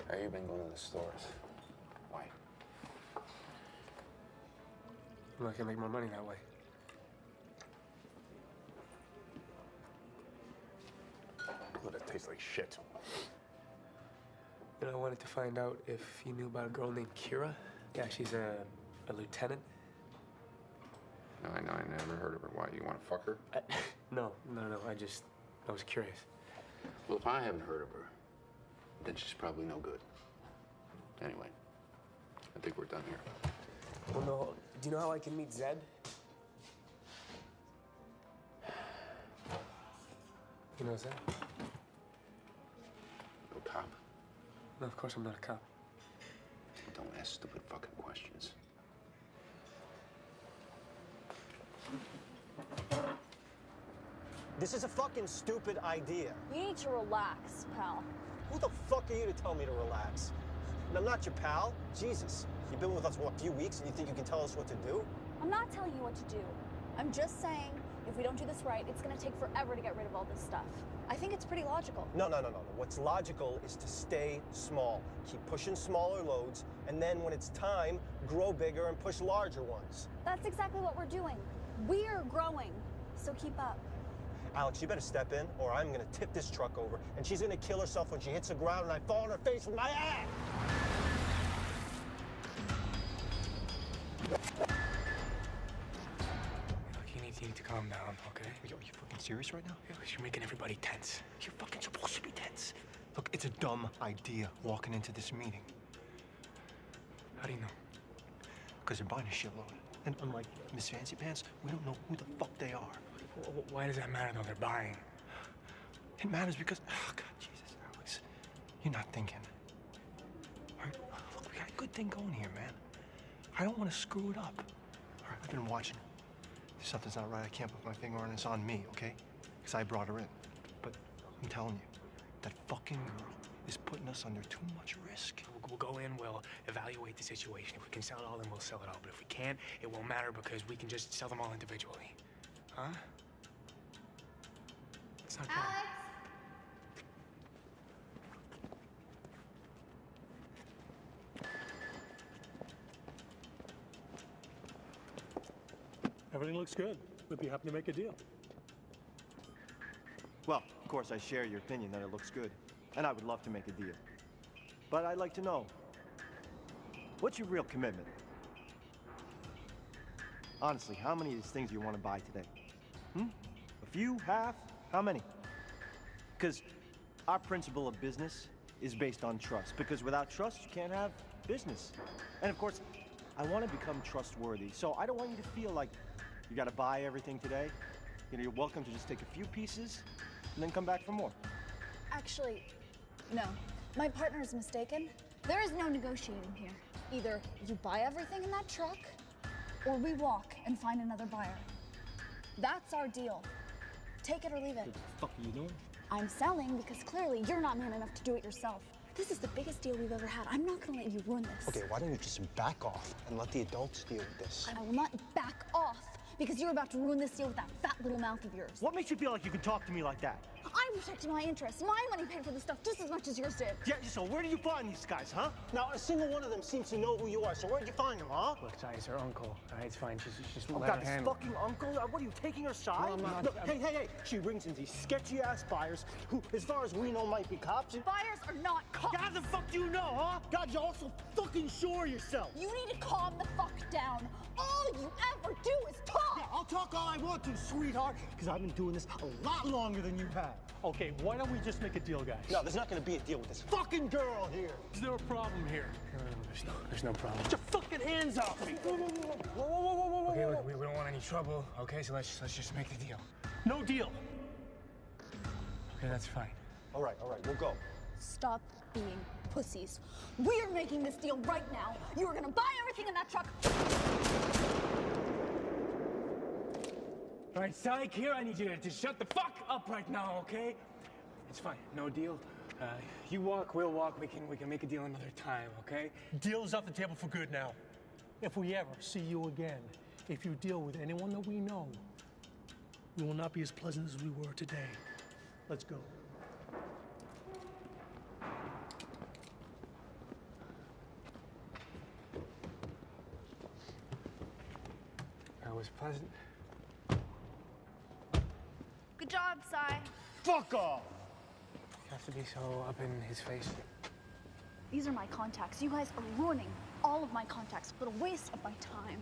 Have you been going to the stores? Why? Well, I can make more money that way. Well, that tastes like shit. You know, I wanted to find out if you knew about a girl named Kira. Yeah, she's a lieutenant. No, I never heard of her. Why? You want to fuck her? No. I was curious. Well, if I haven't heard of her, then she's probably no good. Anyway, I think we're done here. Well, no. Do you know how I can meet Zed? You know Zed? No cop? No, of course I'm not a cop. Don't ask stupid fucking questions. This is a fucking stupid idea. You need to relax, pal. Who the fuck are you to tell me to relax? And I'm not your pal. Jesus. You've been with us, what, a few weeks, and you think you can tell us what to do? I'm not telling you what to do. I'm just saying, if we don't do this right, it's gonna take forever to get rid of all this stuff. I think it's pretty logical. No. What's logical is to stay small. Keep pushing smaller loads, and then when it's time, grow bigger and push larger ones. That's exactly what we're doing. We're growing, so keep up. Alex, you better step in, or I'm gonna tip this truck over, and she's gonna kill herself when she hits the ground and I fall on her face with my ass! Look, you need to calm down, okay? Are you fucking serious right now? Yeah, you're making everybody tense. You're fucking supposed to be tense. Look, it's a dumb idea walking into this meeting. How do you know? Because they're buying a shitload. And unlike Miss Fancy Pants, we don't know who the fuck they are. Why does that matter, though? They're buying. It matters because, oh, God, Jesus, Alex, you're not thinking. All right, look, we got a good thing going here, man. I don't want to screw it up. All right, I've been watching. If something's not right, I can't put my finger on it. It's on me, okay? Because I brought her in. But I'm telling you, that fucking girl is putting us under too much risk. We'll go in, we'll evaluate the situation. If we can sell it all, then we'll sell it all. But if we can't, it won't matter because we can just sell them all individually. Huh? It's not Alex! Everything looks good. We'd be happy to make a deal. Well, of course, I share your opinion that it looks good, and I would love to make a deal. But I'd like to know, what's your real commitment? Honestly, how many of these things do you want to buy today? A few? Half? How many? Because our principle of business is based on trust. Because without trust, you can't have business. And of course, I want to become trustworthy. So I don't want you to feel like you got to buy everything today. You know, you're welcome to just take a few pieces and then come back for more. Actually, no. My partner is mistaken. There is no negotiating here. Either you buy everything in that truck, or we walk and find another buyer. That's our deal. Take it or leave it. What the fuck are you doing? I'm selling because clearly you're not man enough to do it yourself. This is the biggest deal we've ever had. I'm not gonna let you ruin this. Okay, why don't you just back off and let the adults deal with this? I will not back off because you're about to ruin this deal with that fat little mouth of yours. What makes you feel like you can talk to me like that? I'm protecting my interests. My money paid for this stuff just as much as yours did. Yeah, so where do you find these guys, huh? Now, a single one of them seems to know who you are, so where'd you find them, huh? Look, Ty, it's her uncle. All right, it's fine. Just Oh, let God, her this handle it. fucking uncle? What are you, taking her side? No, I'm not. Look, hey. She brings in these sketchy-ass buyers who, as far as we know, might be cops. Buyers are not cops. How the fuck do you know, huh? God, you're also fucking sure of yourself. You need to calm the fuck down. All you ever do is talk. Yeah, I'll talk all I want to, sweetheart, because I've been doing this a lot longer than you have. Okay, why don't we just make a deal, guys? No, there's not gonna be a deal with this fucking girl here. Is there a problem here? There's no problem. Get your fucking hands off me. Whoa. Okay, look, we don't want any trouble, okay? So let's just make the deal. No deal. Okay, that's fine. All right, we'll go. Stop being pussies. We're making this deal right now. You are gonna buy everything in that truck. All right, Psych, here, I need you to shut the fuck up right now, okay? It's fine, no deal. You walk, we'll walk. We can make a deal another time, okay? Deal is off the table for good now. If we ever see you again, if you deal with anyone that we know, we will not be as pleasant as we were today. Let's go. That was pleasant. Good job, Cy. Fuck off. You have to be so up in his face. These are my contacts. You guys are ruining all of my contacts. What a waste of my time.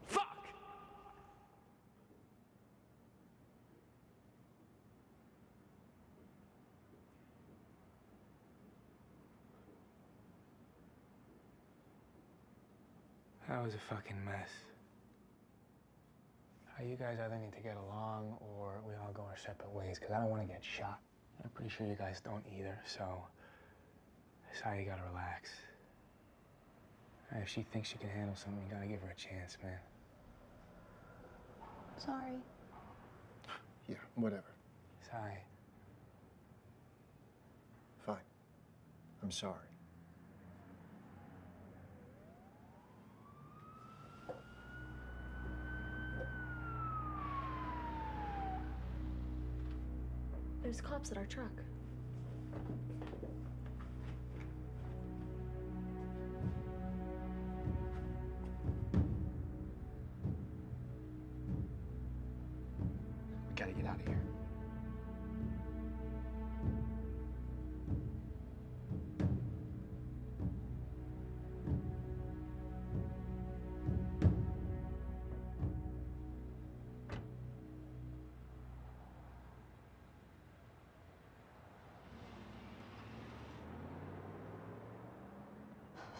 Fuck! That was a fucking mess. You guys either need to get along or we all go our separate ways, because I don't want to get shot. I'm pretty sure you guys don't either, so Sai, you gotta relax. If she thinks she can handle something, you gotta give her a chance, man. Sorry. Yeah, whatever. Sai. Fine. I'm sorry. There's cops at our truck. We gotta get out of here.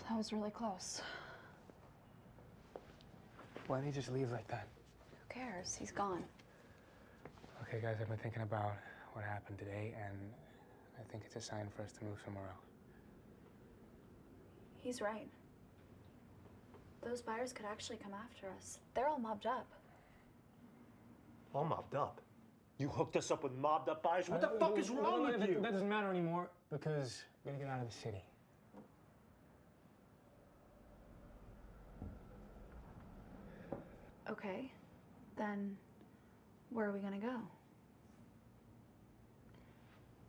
That was really close. Why did he just leave like that? Who cares? He's gone. Okay, guys, I've been thinking about what happened today, and I think it's a sign for us to move somewhere else. He's right. Those buyers could actually come after us. They're all mobbed up. All mobbed up? You hooked us up with mobbed up buyers? What the fuck is wrong with you? That doesn't matter anymore, because we're gonna get out of the city. Okay, then where are we gonna go?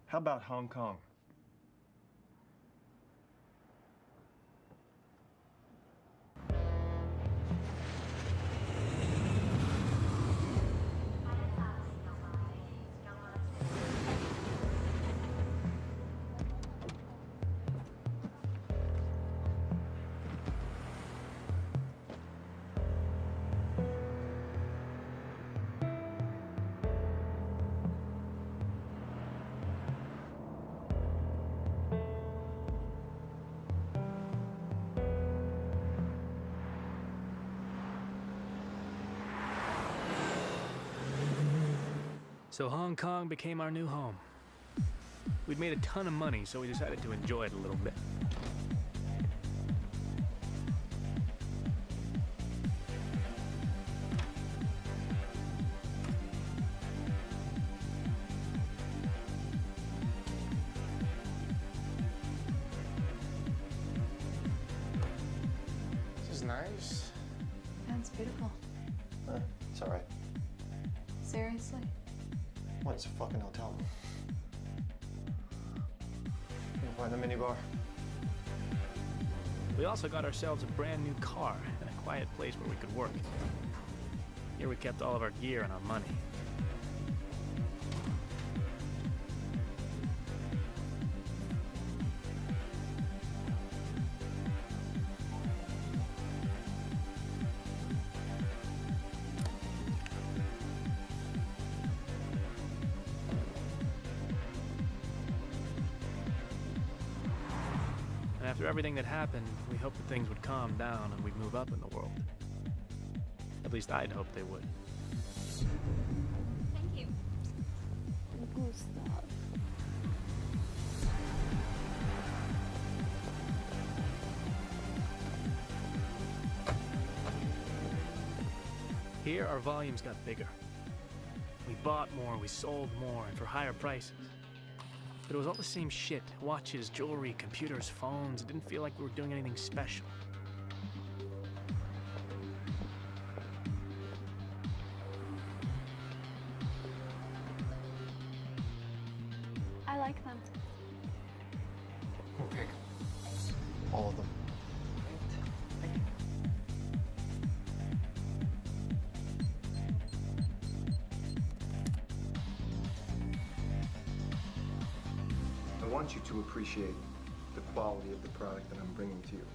How about Hong Kong? So Hong Kong became our new home. We'd made a ton of money, so we decided to enjoy it a little bit. This is nice. That's beautiful. It's all right. Seriously? What, it's a fucking hotel. You can find the minibar. We also got ourselves a brand new car and a quiet place where we could work. Here we kept all of our gear and our money. And after everything that happened, we hoped that things would calm down and we'd move up in the world. At least I'd hoped they would. Thank you. Gustav. Here, our volumes got bigger. We bought more, we sold more, and for higher prices. But it was all the same shit. Watches, jewelry, computers, phones. It didn't feel like we were doing anything special. I like them. Okay. All of them. I want you to appreciate the quality of the product that I'm bringing to you.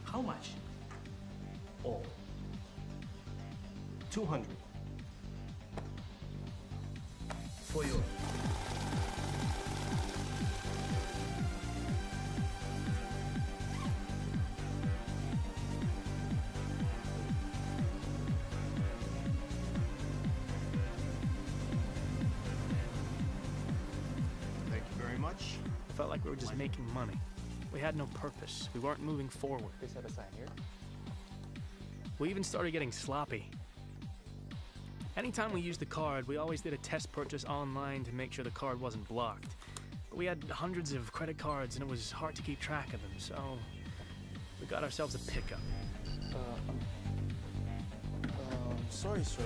How much? All. 200. For you. Thank you very much. I felt like we were just making money. We had no purpose. We weren't moving forward. They set a sign here. We even started getting sloppy. Anytime we used the card, we always did a test purchase online to make sure the card wasn't blocked. But we had hundreds of credit cards and it was hard to keep track of them, so we got ourselves a pickup. Sorry, sir.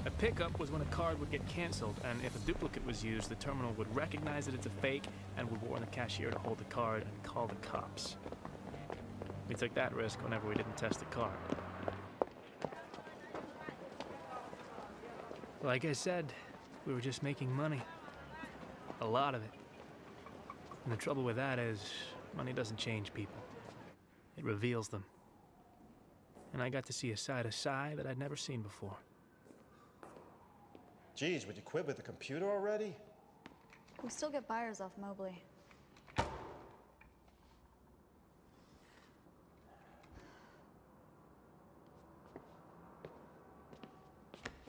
A pickup was when a card would get canceled, and if a duplicate was used, the terminal would recognize that it's a fake and would warn the cashier to hold the card and call the cops. We took that risk whenever we didn't test the card. Like I said, we were just making money. A lot of it. And the trouble with that is, money doesn't change people. It reveals them. And I got to see a side of Cy that I'd never seen before. Geez, would you quit with the computer already? We still get buyers off Mobley.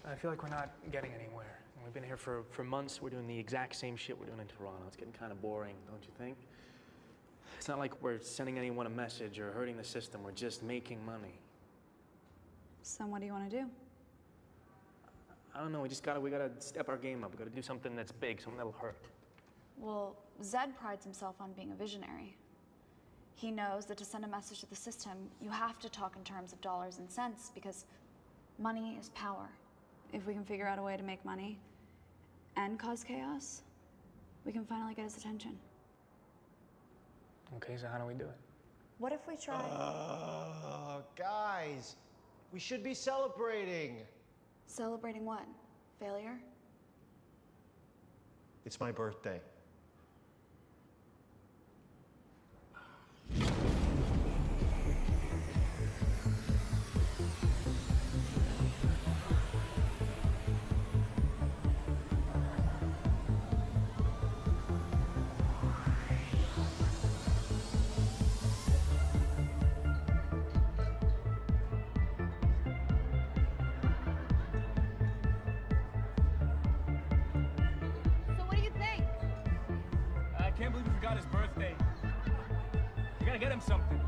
I feel like we're not getting anywhere. We've been here for months. We're doing the exact same shit we're doing in Toronto. It's getting kind of boring, don't you think? It's not like we're sending anyone a message or hurting the system. We're just making money. So what do you want to do? I don't know. We gotta step our game up. We gotta do something that's big, something that'll hurt. Well, Zed prides himself on being a visionary. He knows that to send a message to the system, you have to talk in terms of dollars and cents because money is power. If we can figure out a way to make money and cause chaos, we can finally get his attention. Okay, so how do we do it? What if we try? Guys, we should be celebrating. Celebrating what? Failure? It's my birthday. gotta get him something.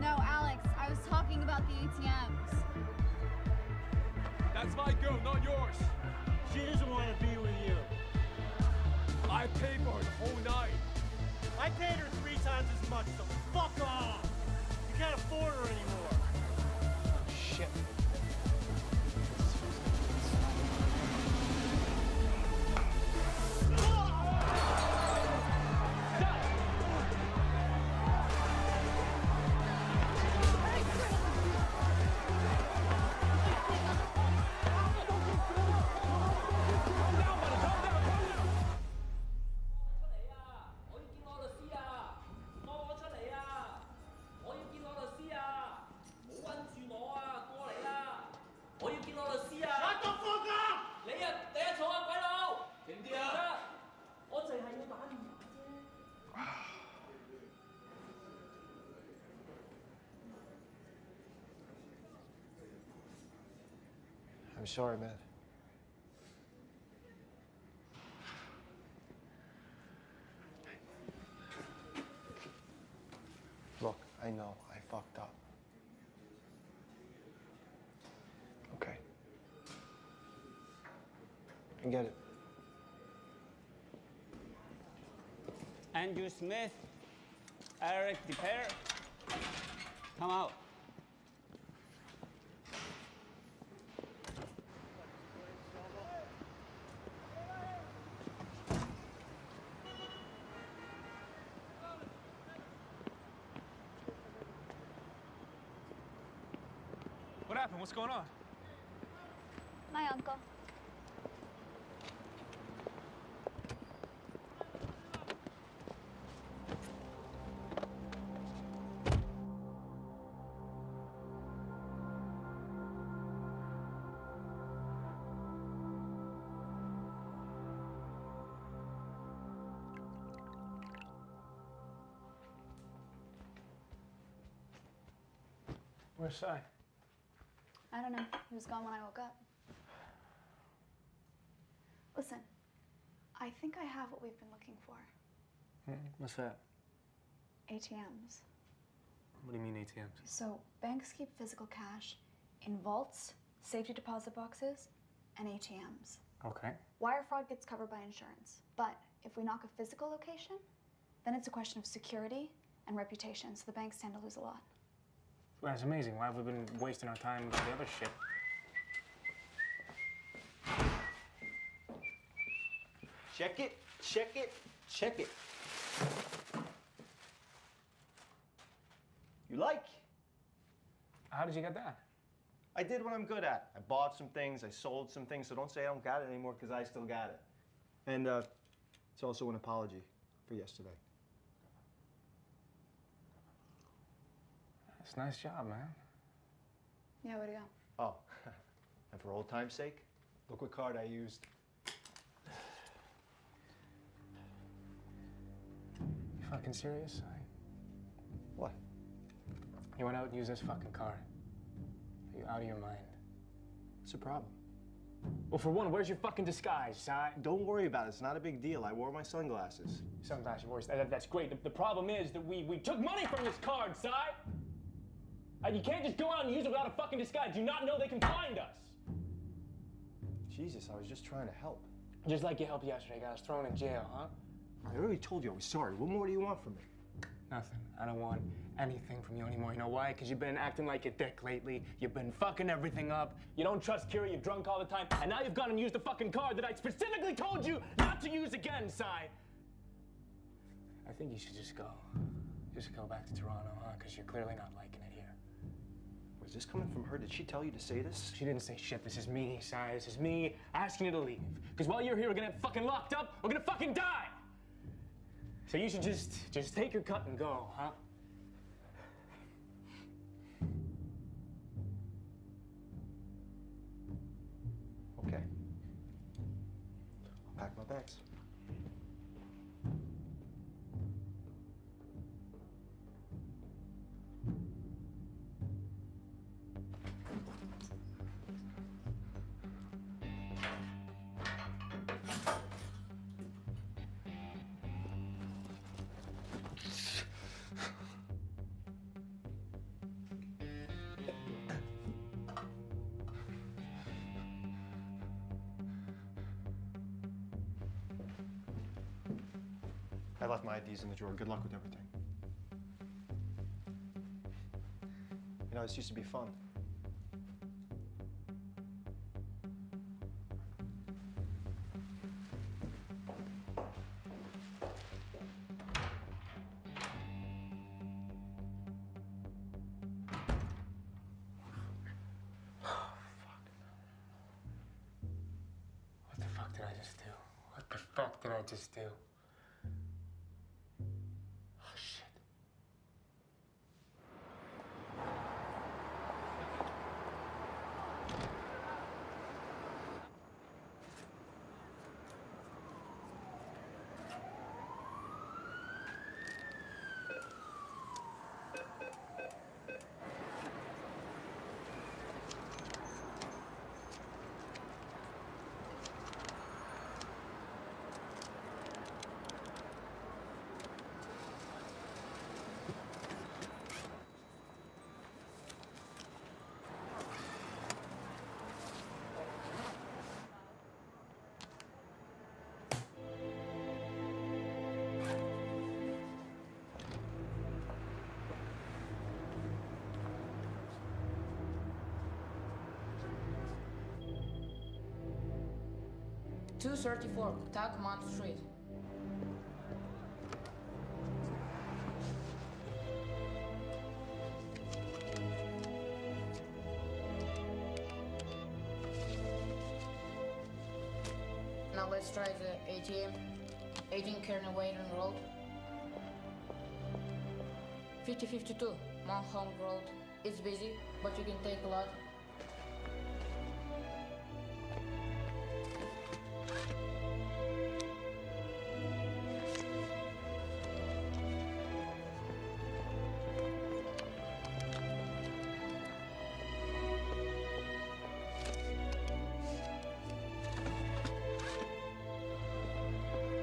No, Alex, I was talking about the ATMs. That's my girl, not yours. She doesn't want to be with you. I paid for her the whole night. I paid her 3 times as much, so fuck off. You can't afford her anymore. Shit. I'm sorry, man. Look, I know I fucked up. Okay. I get it. Andrew Smith, Eric DePere, come out. What happened? What's going on? My uncle. Where's Si? I don't know. He was gone when I woke up. Listen, I think I have what we've been looking for. What's that? ATMs. What do you mean ATMs? So banks keep physical cash in vaults, safety deposit boxes, and ATMs. Okay. Wire fraud gets covered by insurance. But if we knock a physical location, then it's a question of security and reputation, so the banks stand to lose a lot. Well, that's amazing. Why have we been wasting our time with the other shit? Check it, check it, check it. You like? How did you get that? I did what I'm good at. I bought some things, I sold some things, so don't say I don't got it anymore, because I still got it. And it's also an apology for yesterday. It's a nice job, man. Yeah, way to go. Oh, and for old time's sake, look what card I used. You fucking serious? What? You went out and used this fucking card. Are you out of your mind? What's the problem? Well, for one, where's your fucking disguise, Si? Don't worry about it. It's not a big deal. I wore my sunglasses. Sunglasses, that's great. The problem is that we took money from this card, Si! And you can't just go out and use it without a fucking disguise. Do you not know they can find us? Jesus, I was just trying to help. Just like you helped yesterday, got us thrown in jail, huh? I already told you I was sorry. What more do you want from me? Nothing. I don't want anything from you anymore. You know why? Because you've been acting like a dick lately. You've been fucking everything up. You don't trust Kira, you're drunk all the time. And now you've gone and used the fucking card that I specifically told you not to use again, Si. I think you should just go. Just go back to Toronto, huh? Because you're clearly not liking it here. Was this coming from her? Did she tell you to say this? She didn't say shit. This is me, Si. This is me asking you to leave. Because while you're here, we're gonna get fucking locked up. We're gonna fucking die. So you should just take your cut and go, huh? Okay. I'll pack my bags. I left my IDs in the drawer. Good luck with everything. You know, this used to be fun. What the fuck did I just do? What the fuck did I just do? Oh, shit. .234 Tacomont Street. Now let's try the ATM. 18 Kearney Wayne Road. 5052 Mount Hong Road. It's busy, but you can take a lot.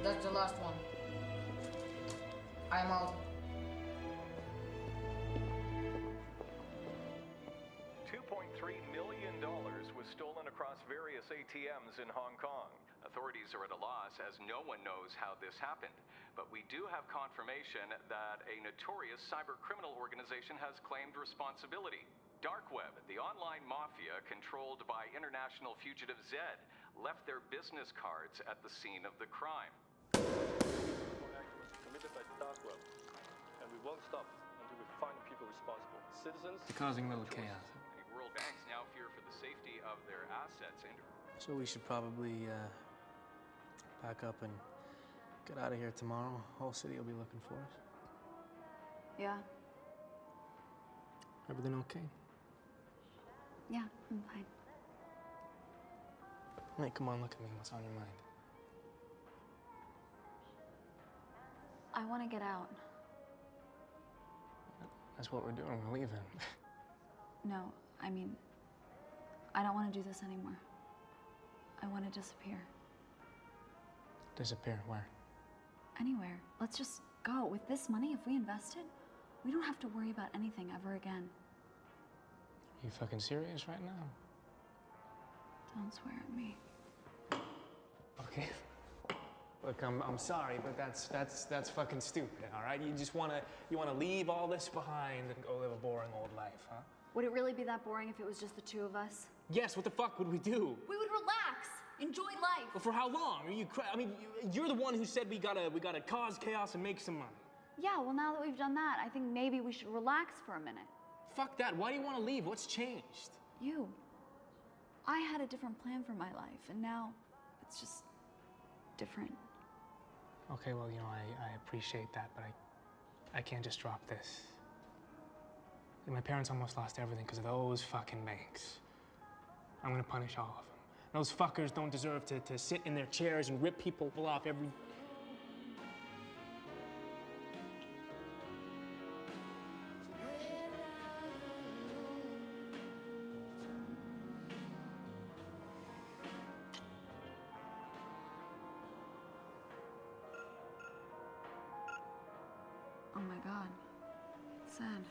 That's the last one. I'm out. $2.3 million was stolen across various ATMs in Hong Kong. Authorities are at a loss as no one knows how this happened. But we do have confirmation that a notorious cyber criminal organization has claimed responsibility. Dark Web, the online mafia controlled by international fugitive Zed, left their business cards at the scene of the crime. Committed by Dark Web, and we won't stop until we find the people responsible. Citizens. You're causing a little chaos. The world banks now fear for the safety of their assets. So we should probably pack up and get out of here tomorrow. Whole city will be looking for us. Yeah. Everything okay? Yeah, I'm fine. Hey, come on, look at me. What's on your mind? I want to get out. That's what we're doing. We're leaving. No, I mean, I don't want to do this anymore. I want to disappear. Disappear? Where? Anywhere. Let's just go. With this money, if we invest it, we don't have to worry about anything ever again. You fucking serious right now? Don't swear at me. Okay. Look, I'm sorry, but that's fucking stupid, all right? You wanna leave all this behind and go live a boring old life, huh? Would it really be that boring if it was just the two of us? Yes, what the fuck would we do? We would relax, enjoy life. But for how long? Are you I mean, you're the one who said we gotta cause chaos and make some money. Yeah, well, now that we've done that, I think maybe we should relax for a minute. Fuck that. Why do you want to leave? What's changed? You. I had a different plan for my life, and now it's just different. Okay, well, you know, I appreciate that, but I can't just drop this. My parents almost lost everything because of those fucking banks. I'm gonna punish all of them. Those fuckers don't deserve to sit in their chairs and rip people off every... Oh my God. Sad.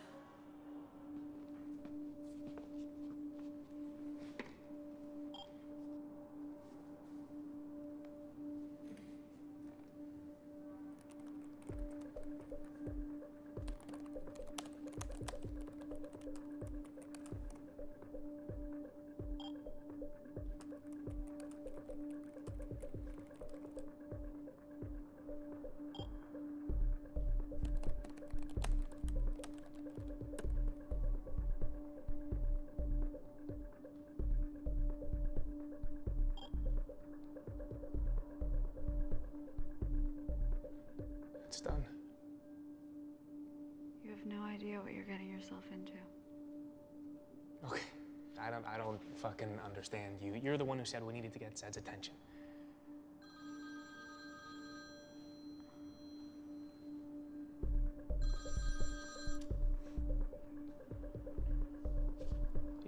It's done. You have no idea what you're getting yourself into. Okay. I don't fucking understand you. You're the one who said we needed to get Zed's attention.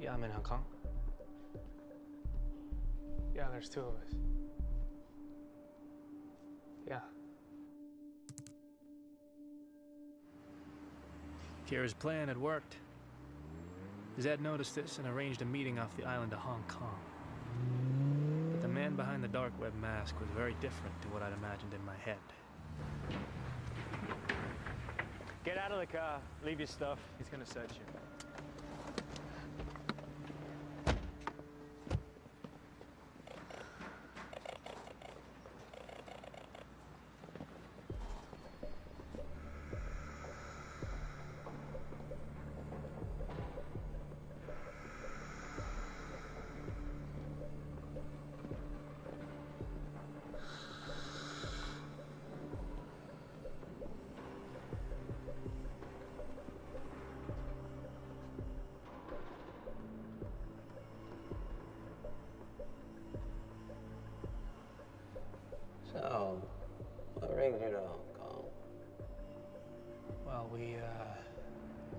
Yeah, I'm in Hong Kong. Yeah, there's two of us. Yeah. Kira's plan had worked. Zed noticed this and arranged a meeting off the island of Hong Kong. But the man behind the dark web mask was very different to what I'd imagined in my head. Get out of the car. Leave your stuff. He's gonna search you. So, what brings you to Hong Kong? Well, we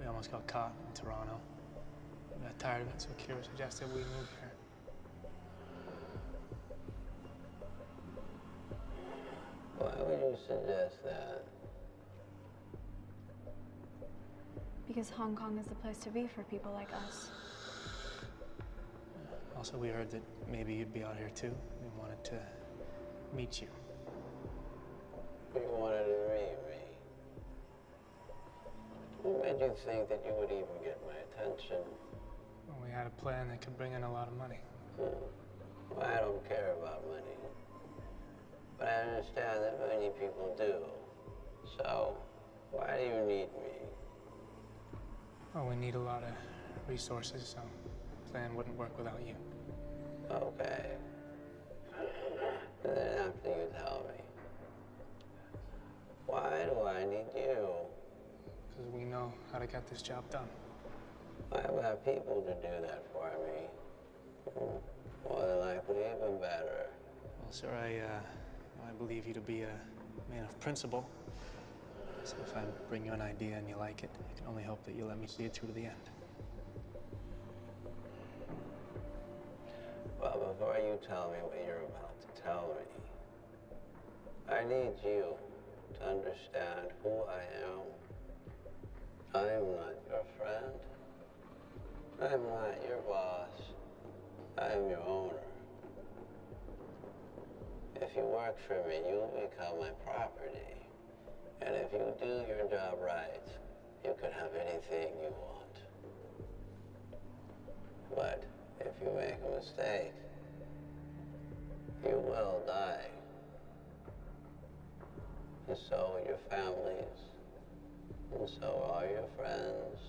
almost got caught in Toronto. We got tired of it, so Kira suggested we move here. Why would you suggest that? Because Hong Kong is the place to be for people like us. Also, we heard that maybe you'd be out here too. We wanted to meet you. You wanted to meet me. What made you think that you would even get my attention? Well, we had a plan that could bring in a lot of money. Well, I don't care about money. But I understand that many people do. So, why do you need me? Well, we need a lot of resources, so the plan wouldn't work without you. Okay. And then after you tell me, why do I need you? Because we know how to get this job done. I've got people to do that for me. More than likely, even better. Well, sir, I believe you to be a man of principle. So if I bring you an idea and you like it, I can only hope that you let me see it through to the end. Well, before you tell me what you're about to tell me, I need you to understand who I am. I am not your friend. I'm not your boss. I am your owner. If you work for me, you'll become my property. And if you do your job right, you can have anything you want. But if you make a mistake, you will die. And so will your families. And so are your friends.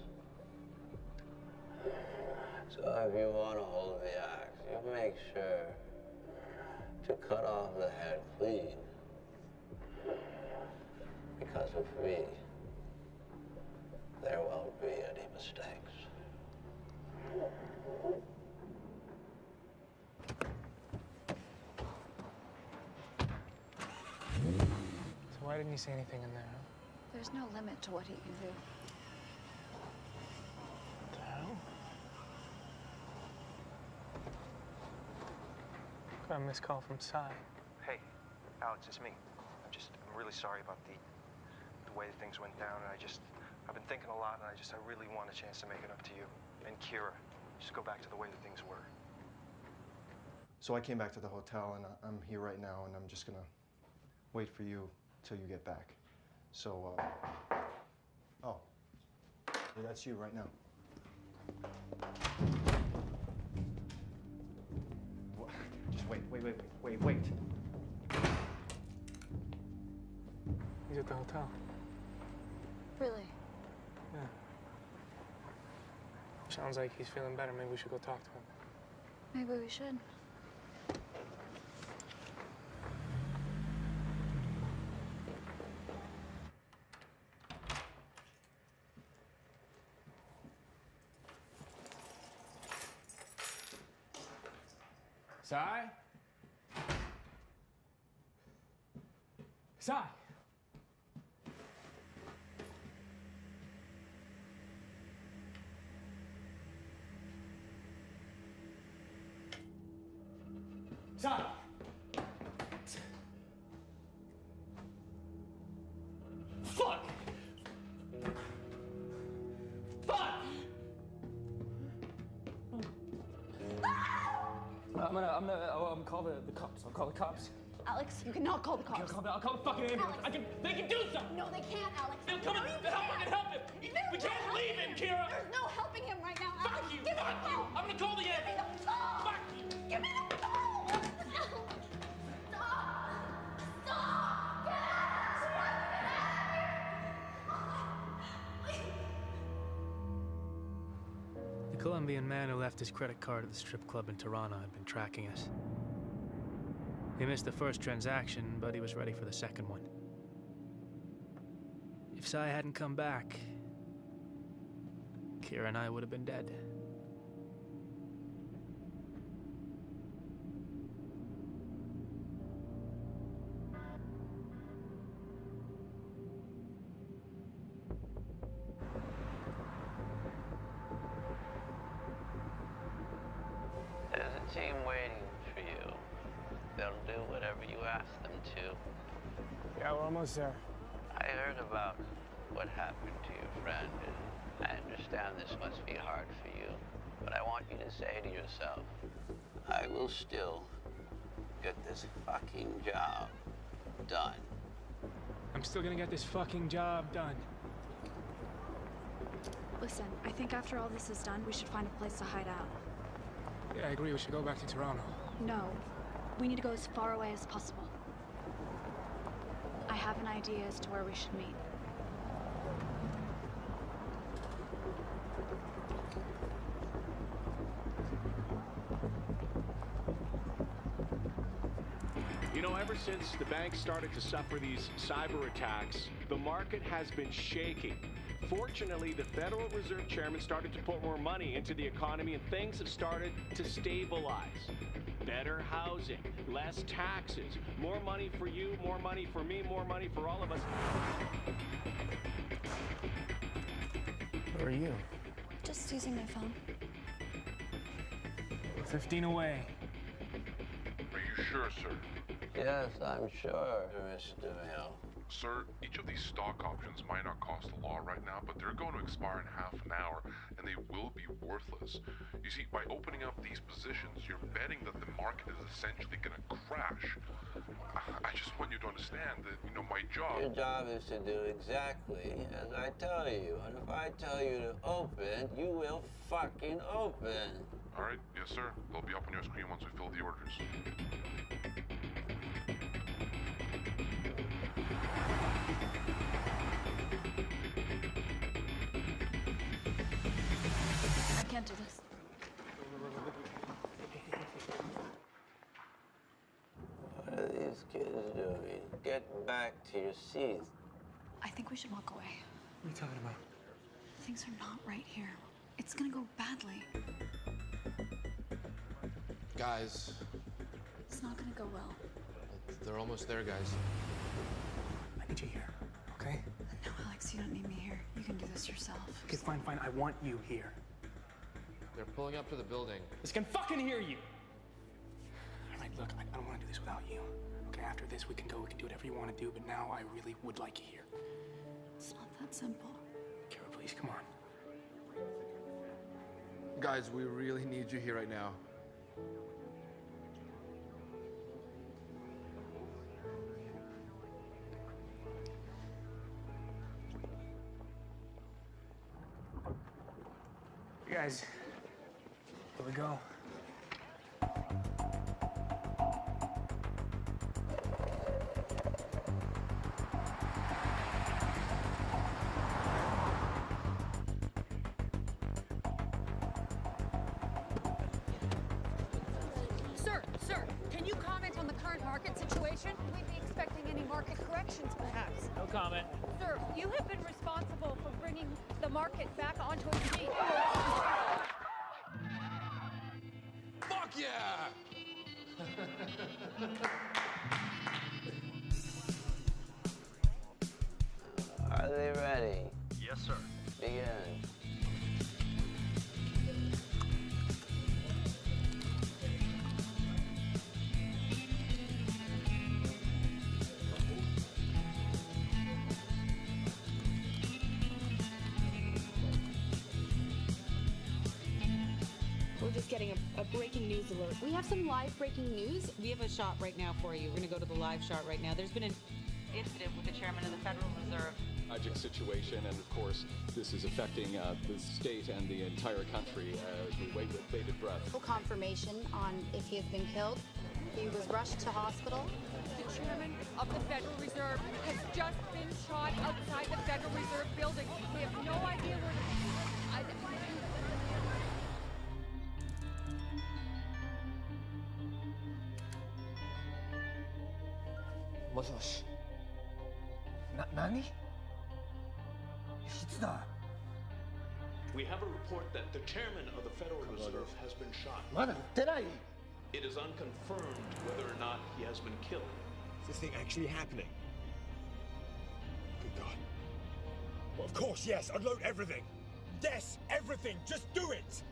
So if you want to hold the axe, you make sure to cut off the head clean. Because of me, there won't be any mistakes. So why didn't you say anything in there, huh? There's no limit to what he can do. What the hell? Got a missed call from Sai. Hey, Alex, it's me. I'm really sorry about the way things went down, and I've been thinking a lot, and I really want a chance to make it up to you and Kira. Just go back to the way that things were. So I came back to the hotel, and I'm here right now, and I'm just gonna wait for you till you get back. So, oh, yeah, that's you right now. What? Just wait. He's at the hotel. Really? Yeah. Sounds like he's feeling better. Maybe we should go talk to him. Maybe we should. Sai? Sai? Sai? Fuck! Fuck! I'm gonna call the cops. I'll call the cops. Alex, you cannot call the cops. I'll call the fucking ambulance. They can do something. No, they can't, Alex. They'll come and help him. We can't leave him, Kira. There's no helping him right now, Alex. Fuck you. Give me Fuck the you. phone. I'm gonna call the ambulance. Fuck you. Give me the phone. The Colombian man who left his credit card at the strip club in Toronto had been tracking us. He missed the first transaction, but he was ready for the second one. If Sai hadn't come back, Kira and I would have been dead. There's a team waiting for you. They'll do whatever you ask them to. Yeah, we're almost there. I heard about what happened to your friend, and I understand this must be hard for you. But I want you to say to yourself, I will still get this fucking job done. I'm still gonna get this fucking job done. Listen, I think after all this is done, we should find a place to hide out. Yeah, I agree. We should go back to Toronto. No, we need to go as far away as possible. I have an idea as to where we should meet. You know, ever since the banks started to suffer these cyber attacks, the market has been shaking. Fortunately, the Federal Reserve Chairman started to put more money into the economy and things have started to stabilize. Better housing, less taxes, more money for you, more money for me, more money for all of us. Where are you? Just using my phone. 15 away. Are you sure, sir? Yes, I'm sure, Mr. Hill. Sir, each of these stock options might not cost a lot right now, but they're going to expire in half an hour, and they will be worthless. You see, by opening up these positions, you're betting that the market is essentially going to crash. I just want you to understand that, you know, my job... Your job is to do exactly as I tell you. And if I tell you to open, you will fucking open. All right, yes, sir. They'll be up on your screen once we fill the orders. I can't do this. What are these kids doing? Get back to your seats. I think we should walk away. What are you talking about? Things are not right here. It's gonna go badly. Guys, It's not gonna go well. they're almost there, guys. I need you here, okay? No, Alex, you don't need me here. You can do this yourself. Okay, fine. I want you here. They're pulling up to the building. This can fucking hear you! All right, look, I don't want to do this without you. Okay, after this, we can go, we can do whatever you want to do, but now I really would like you here. It's not that simple. Kira, please, come on. Guys, we really need you here right now. Guys, here we go. Sir, can you comment on the current market situation? We'd be expecting any market corrections, perhaps. No comment. Sir, you have been responsible for bringing the market back onto its feet. Fuck yeah! Are they ready? Yes, sir. Begin. We're just getting a breaking news alert. We have some live breaking news. We have a shot right now for you. We're going to go to the live shot right now. There's been an incident with the chairman of the Federal Reserve. Tragic situation, and of course, this is affecting the state and the entire country as we wait with bated breath. Full confirmation on if he has been killed. He was rushed to hospital. The chairman of the Federal Reserve has just been shot outside the Federal Reserve building. We have no idea where Nani? We have a report that the chairman of the Federal Reserve has been shot. It is unconfirmed whether or not he has been killed. Is this thing actually happening? Good God. Well, of course, yes. Unload everything. Yes, everything. Just do it.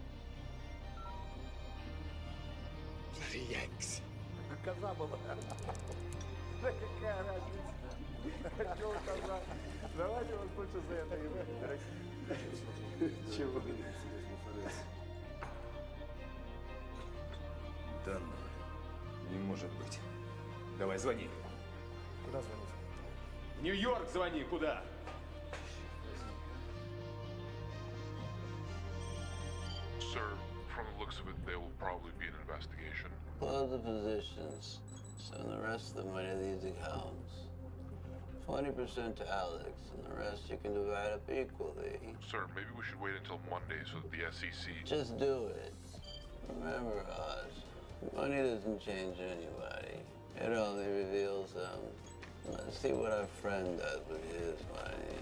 Bloody Yanks. Да ну, не может быть. Давай, звони. Куда звонить? Нью-Йорк звони, куда? Sir, from the looks of it, there will probably be an investigation. Close the positions. Send the rest of the money to these accounts. 20% to Alex, and the rest you can divide up equally. Sir, maybe we should wait until Monday so that the SEC... Just do it. Remember, Oz, money doesn't change anybody. It only reveals them. Let's see what our friend does with his money.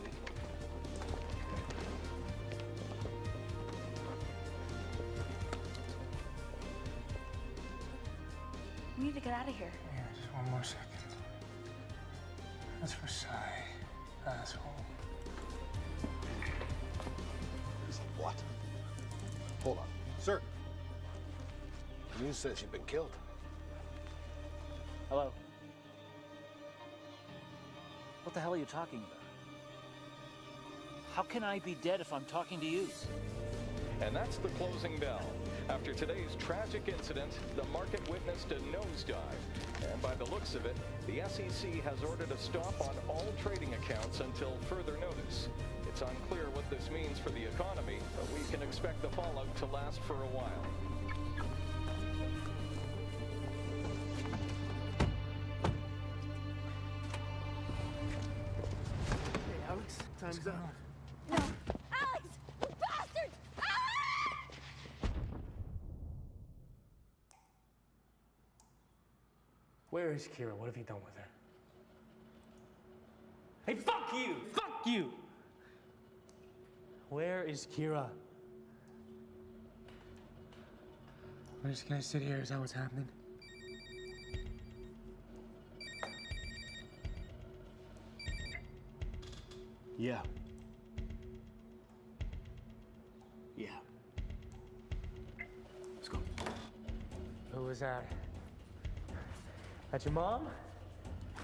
We need to get out of here. Yeah, just one more second. That's Versailles, asshole. What? Hold on. Sir. The news says you've been killed. Hello? What the hell are you talking about? How can I be dead if I'm talking to you? And that's the closing bell. After today's tragic incident, the market witnessed a nosedive. And by the looks of it, the SEC has ordered a stop on all trading accounts until further notice. It's unclear what this means for the economy, but we can expect the fallout to last for a while. Hey, Alex, time's up. No! Alex! You bastard! Where is Kira? What have you done with her? Hey, fuck you! Fuck you! Where is Kira? We're just gonna sit here. Is that what's happening? Yeah. Yeah. Let's go. Who was that? That's your mom?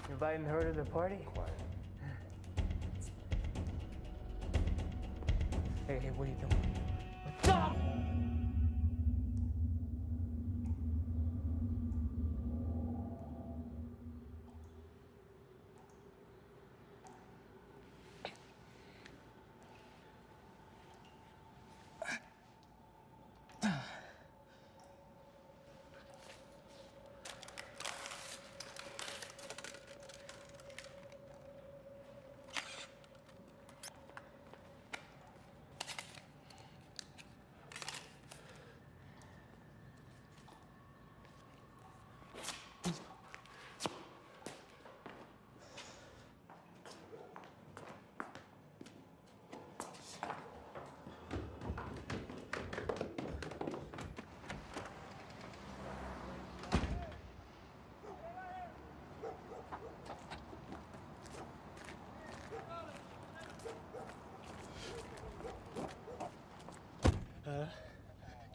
You inviting her to the party? Quiet. Hey, what are you doing? What's up?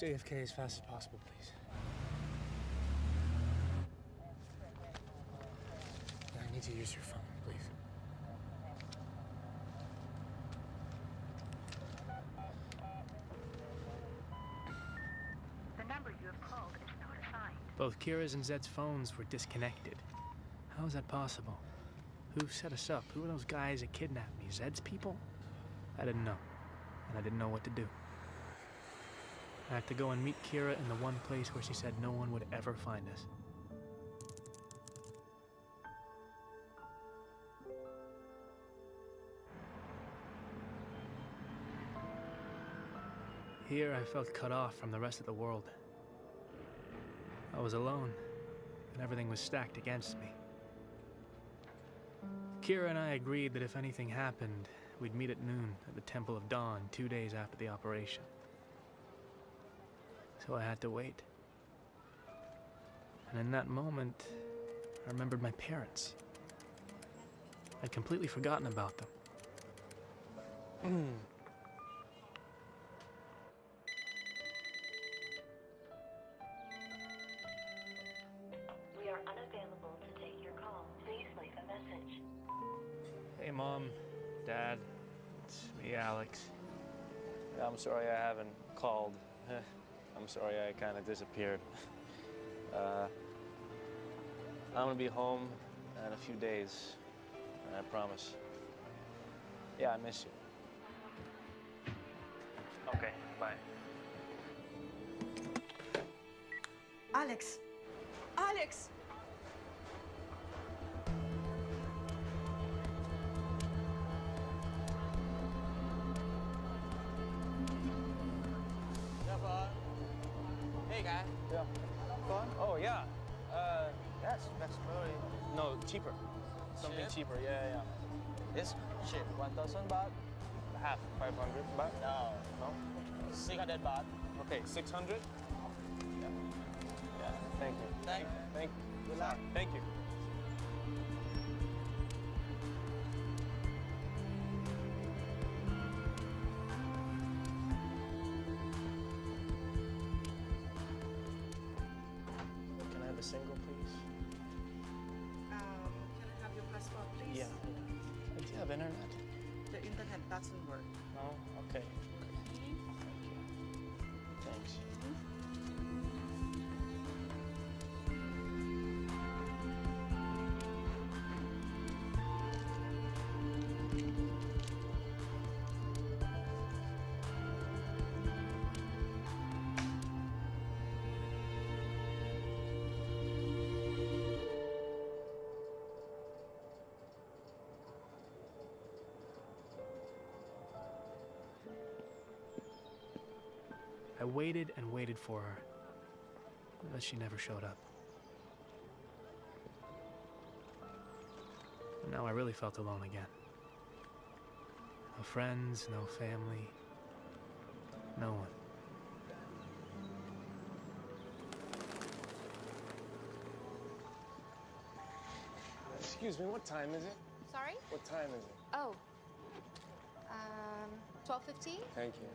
JFK as fast as possible, please. I need to use your phone, please. The number you have called is not assigned. Both Kira's and Zed's phones were disconnected. How is that possible? Who set us up? Who are those guys that kidnapped me? Zed's people? I didn't know. And I didn't know what to do. I had to go and meet Kira in the one place where she said no one would ever find us. Here I felt cut off from the rest of the world. I was alone, and everything was stacked against me. Kira and I agreed that if anything happened, we'd meet at noon at the Temple of Dawn 2 days after the operation. So I had to wait. And in that moment, I remembered my parents. I'd completely forgotten about them. We are unavailable to take your call. Please leave a message. Hey, Mom, Dad, it's me, Alex. I'm sorry I haven't called. I'm sorry I kind of disappeared. I'm gonna be home in a few days, I promise. Yeah, I miss you. Okay, bye. Alex! Alex! Yeah, bud. Hey, guy. Yeah. Fun? Oh, yeah. Yes, that's very... No, cheaper. Something cheaper, yeah. It's cheap. 1,000 baht? Half. 500 baht? No. 600 baht. Okay, 600? Yeah. Thank you. Thank you. Good luck. Thank you. Can I have a single, please? Can I have your passport, please? Yeah. Do you have internet? The internet doesn't work. No? Okay. Thanks. I waited and waited for her, but she never showed up. And now I really felt alone again. No friends, no family, no one. Excuse me, what time is it? Sorry? What time is it? Oh. 12:15? Thank you.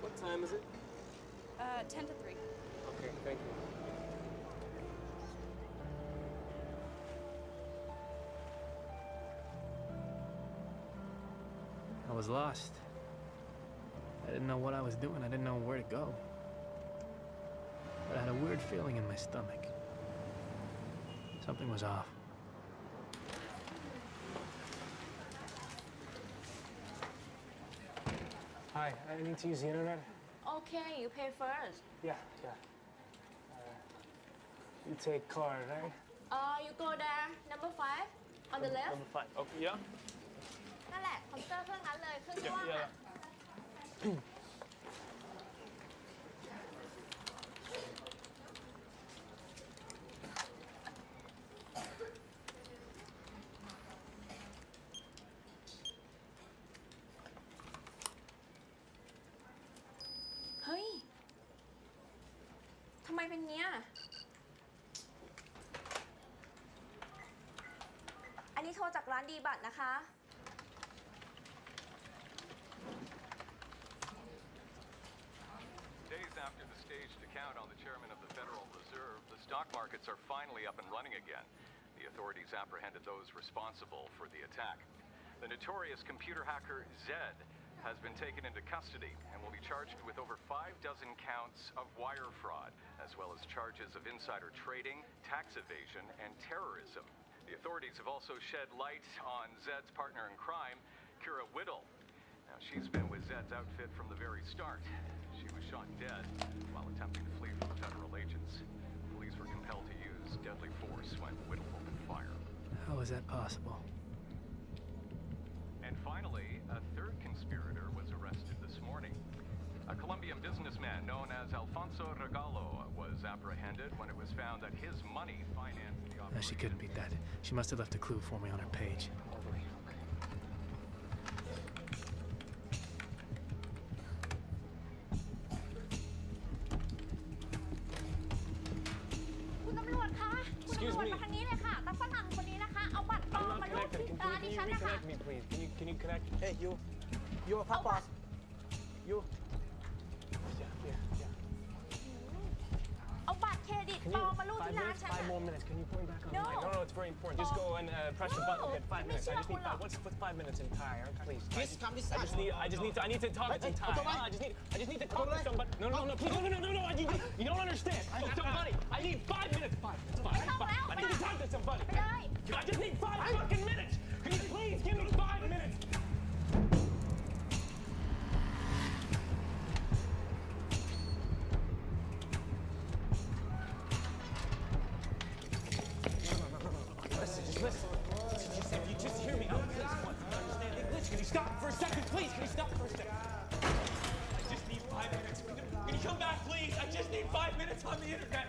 What time is it? 10 to 3. Okay, thank you. I was lost. I didn't know what I was doing. I didn't know where to go. But I had a weird feeling in my stomach. Something was off. Hi, I need to use the internet. Okay, you pay first. Yeah. You take card, right? You go there, number 5, on the left. Number 5. Okay, yeah. นั่นแหละคอมพิวเตอร์เครื่องนั้นเลยเครื่องกว้างอะ Hi, เป็นเนี้ยอันนี้โทรจากร้านดีบัตรนะคะ Days after the staged account on the chairman of the Federal Reserve, the stock markets are finally up and running again. The authorities apprehended those responsible for the attack. The notorious computer hacker Zed has been taken into custody and will be charged with over 6 counts of wire fraud, as well as charges of insider trading, tax evasion, and terrorism. The authorities have also shed light on Zed's partner in crime, Kira Whittle. Now, she's been with Zed's outfit from the very start. She was shot dead while attempting to flee from the federal agents. Police were compelled to use deadly force when Whittle opened fire. How is that possible? And finally, a third conspirator was arrested this morning. A Colombian businessman known as Alfonso Regalo was apprehended when it was found that his money financed the operation. She couldn't beat that. She must have left a clue for me on her page. Excuse me. Can me, please? Can you connect? Hey, you. You a pop boss. You. Yeah. เอาบัตรเครดิตปลอมมารูดที่ร้านฉัน 5 more minutes. Can you put me back on? No. No, it's very important. Just go and press the button. Get 5 minutes. I just need 5. What's 5 minutes in Thai? Please. I need to talk in Thai. I just need to talk to somebody. No. Please, no. You don't understand. Somebody. I need 5 minutes. 5. I need to talk to somebody. I just need 5 fucking minutes. Can you please give me 5 minutes? Listen. If you just hear me out, please. Understand English? Can you stop for a second, please? Can you stop for a second? I just need 5 minutes. Can you come back, please? I just need 5 minutes on the internet.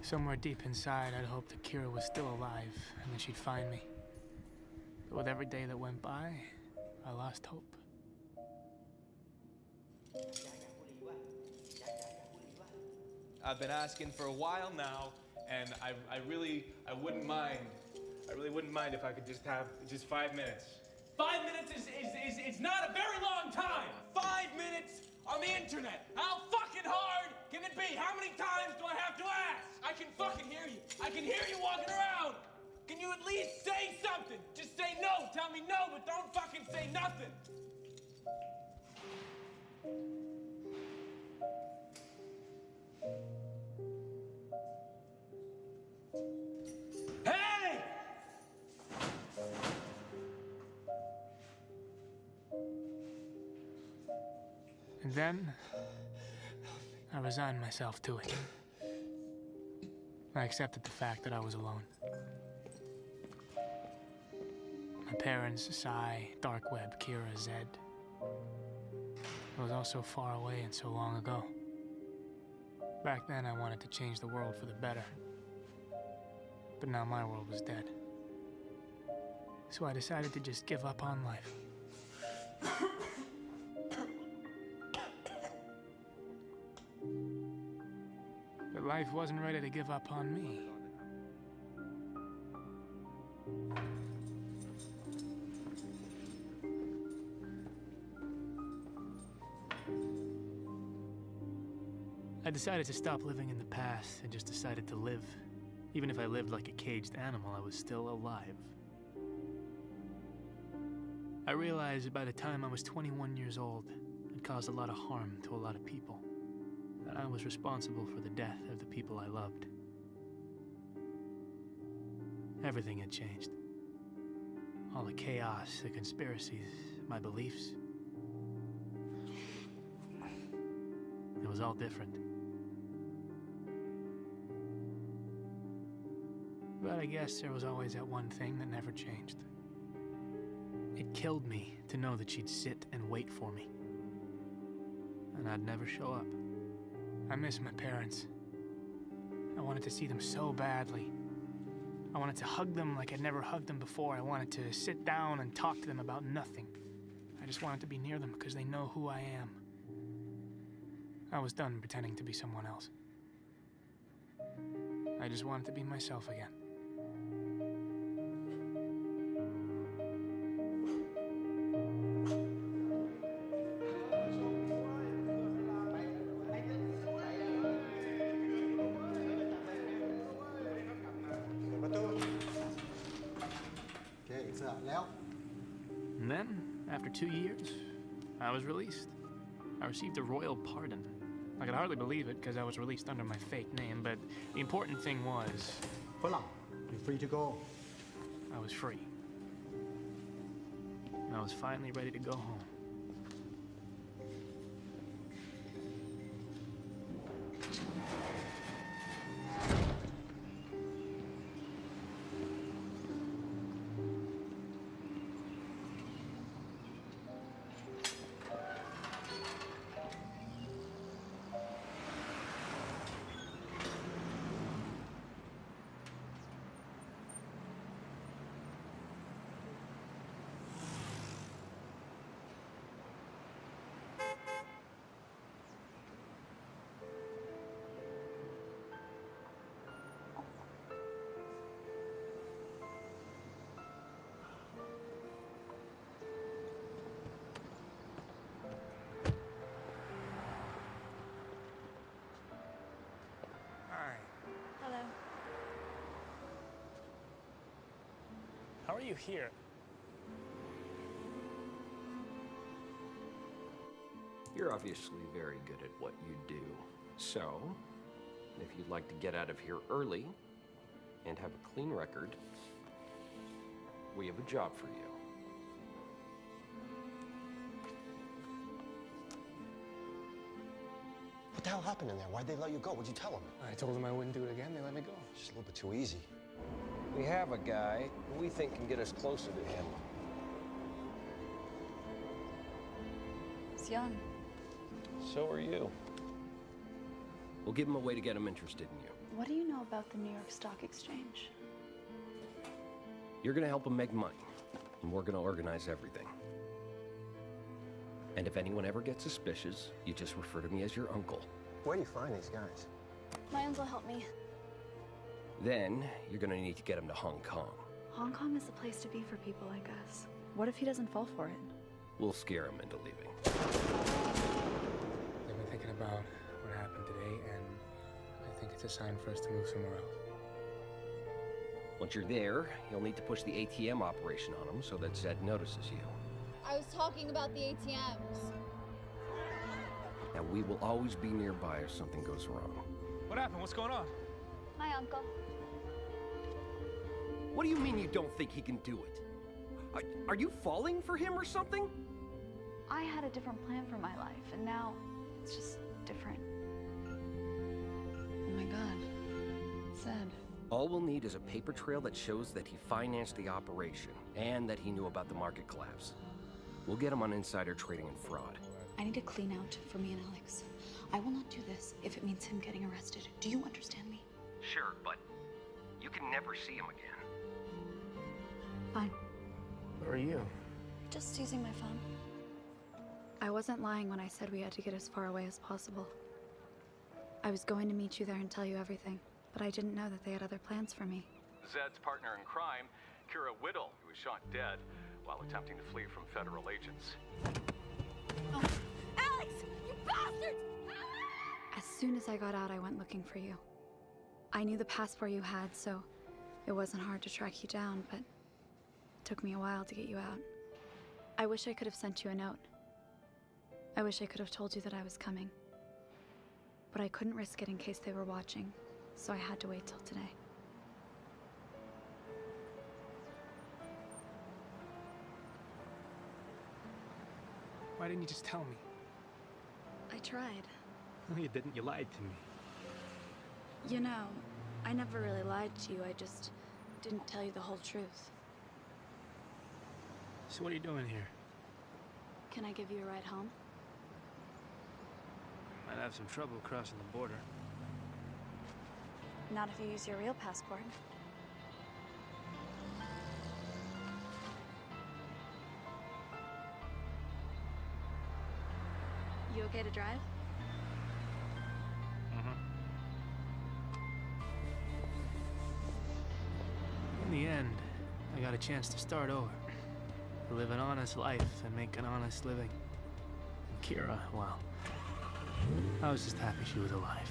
Somewhere deep inside, I'd hoped that Kira was still alive and that she'd find me. But with every day that went by, I lost hope. I've been asking for a while now, and I really wouldn't mind. I really wouldn't mind if I could just have just 5 minutes. 5 minutes is not a very long time. 5 minutes on the internet. How fucking hard can it be? How many times do I have to ask? I can fucking hear you. I can hear you walking around. Can you at least say something? Just say no. Tell me no, but don't fucking say nothing. Hey! And then, I resigned myself to it. I accepted the fact that I was alone. My parents, Sai, Dark Web, Kira, Zed. It was all so far away and so long ago. Back then, I wanted to change the world for the better. But now my world was dead. So I decided to just give up on life. But life wasn't ready to give up on me. I decided to stop living in the past and just decided to live. Even if I lived like a caged animal, I was still alive. I realized that by the time I was 21 years old, I'd caused a lot of harm to a lot of people. And I was responsible for the death of the people I loved. Everything had changed. All the chaos, the conspiracies, my beliefs. It was all different. But I guess there was always that one thing that never changed. It killed me to know that she'd sit and wait for me. And I'd never show up. I miss my parents. I wanted to see them so badly. I wanted to hug them like I'd never hugged them before. I wanted to sit down and talk to them about nothing. I just wanted to be near them because they know who I am. I was done pretending to be someone else. I just wanted to be myself again. And then, after 2 years, I was released. I received a royal pardon. I could hardly believe it because I was released under my fake name, but the important thing was... Voila, you're free to go. I was free. And I was finally ready to go home. Hello. How are you here? You're obviously very good at what you do. So, if you'd like to get out of here early and have a clean record, we have a job for you. What the hell happened in there? Why'd they let you go? What'd you tell them? I told them I wouldn't do it again. They let me go. It's just a little bit too easy. We have a guy who we think can get us closer to him. He's young. So are you. We'll give him a way to get him interested in you. What do you know about the New York Stock Exchange? You're gonna help him make money, and we're gonna organize everything. And if anyone ever gets suspicious, you just refer to me as your uncle. Where do you find these guys? My uncle helped me. Then, you're gonna need to get him to Hong Kong. Hong Kong is the place to be for people like us. What if he doesn't fall for it? We'll scare him into leaving. I've been thinking about what happened today, and I think it's a sign for us to move somewhere else. Once you're there, you'll need to push the ATM operation on him so that Zed notices you. I was talking about the ATMs. Now, we will always be nearby if something goes wrong. What happened? What's going on? My uncle. What do you mean you don't think he can do it? Are you falling for him or something? I had a different plan for my life, and now it's just different. Oh my God. Zed. All we'll need is a paper trail that shows that he financed the operation and that he knew about the market collapse. We'll get him on insider trading and fraud. I need to clean out for me and Alex. I will not do this if it means him getting arrested. Do you understand me? Sure, but you can never see him again. Fine. Where are you? Just using my phone. I wasn't lying when I said we had to get as far away as possible. I was going to meet you there and tell you everything, but I didn't know that they had other plans for me. Zed's partner in crime, Kira Whittle, who was shot dead while attempting to flee from federal agents. Oh. Alex! You bastard! As soon as I got out, I went looking for you. I knew the passport you had, so it wasn't hard to track you down, but it took me a while to get you out. I wish I could have sent you a note. I wish I could have told you that I was coming. But I couldn't risk it in case they were watching, so I had to wait till today. Why didn't you just tell me? I tried. No, you didn't. You lied to me. You know, I never really lied to you. I just didn't tell you the whole truth. So what are you doing here? Can I give you a ride home? Might have some trouble crossing the border. Not if you use your real passport. You okay to drive? In the end, I got a chance to start over. To live an honest life and make an honest living. And Kira, well, I was just happy she was alive.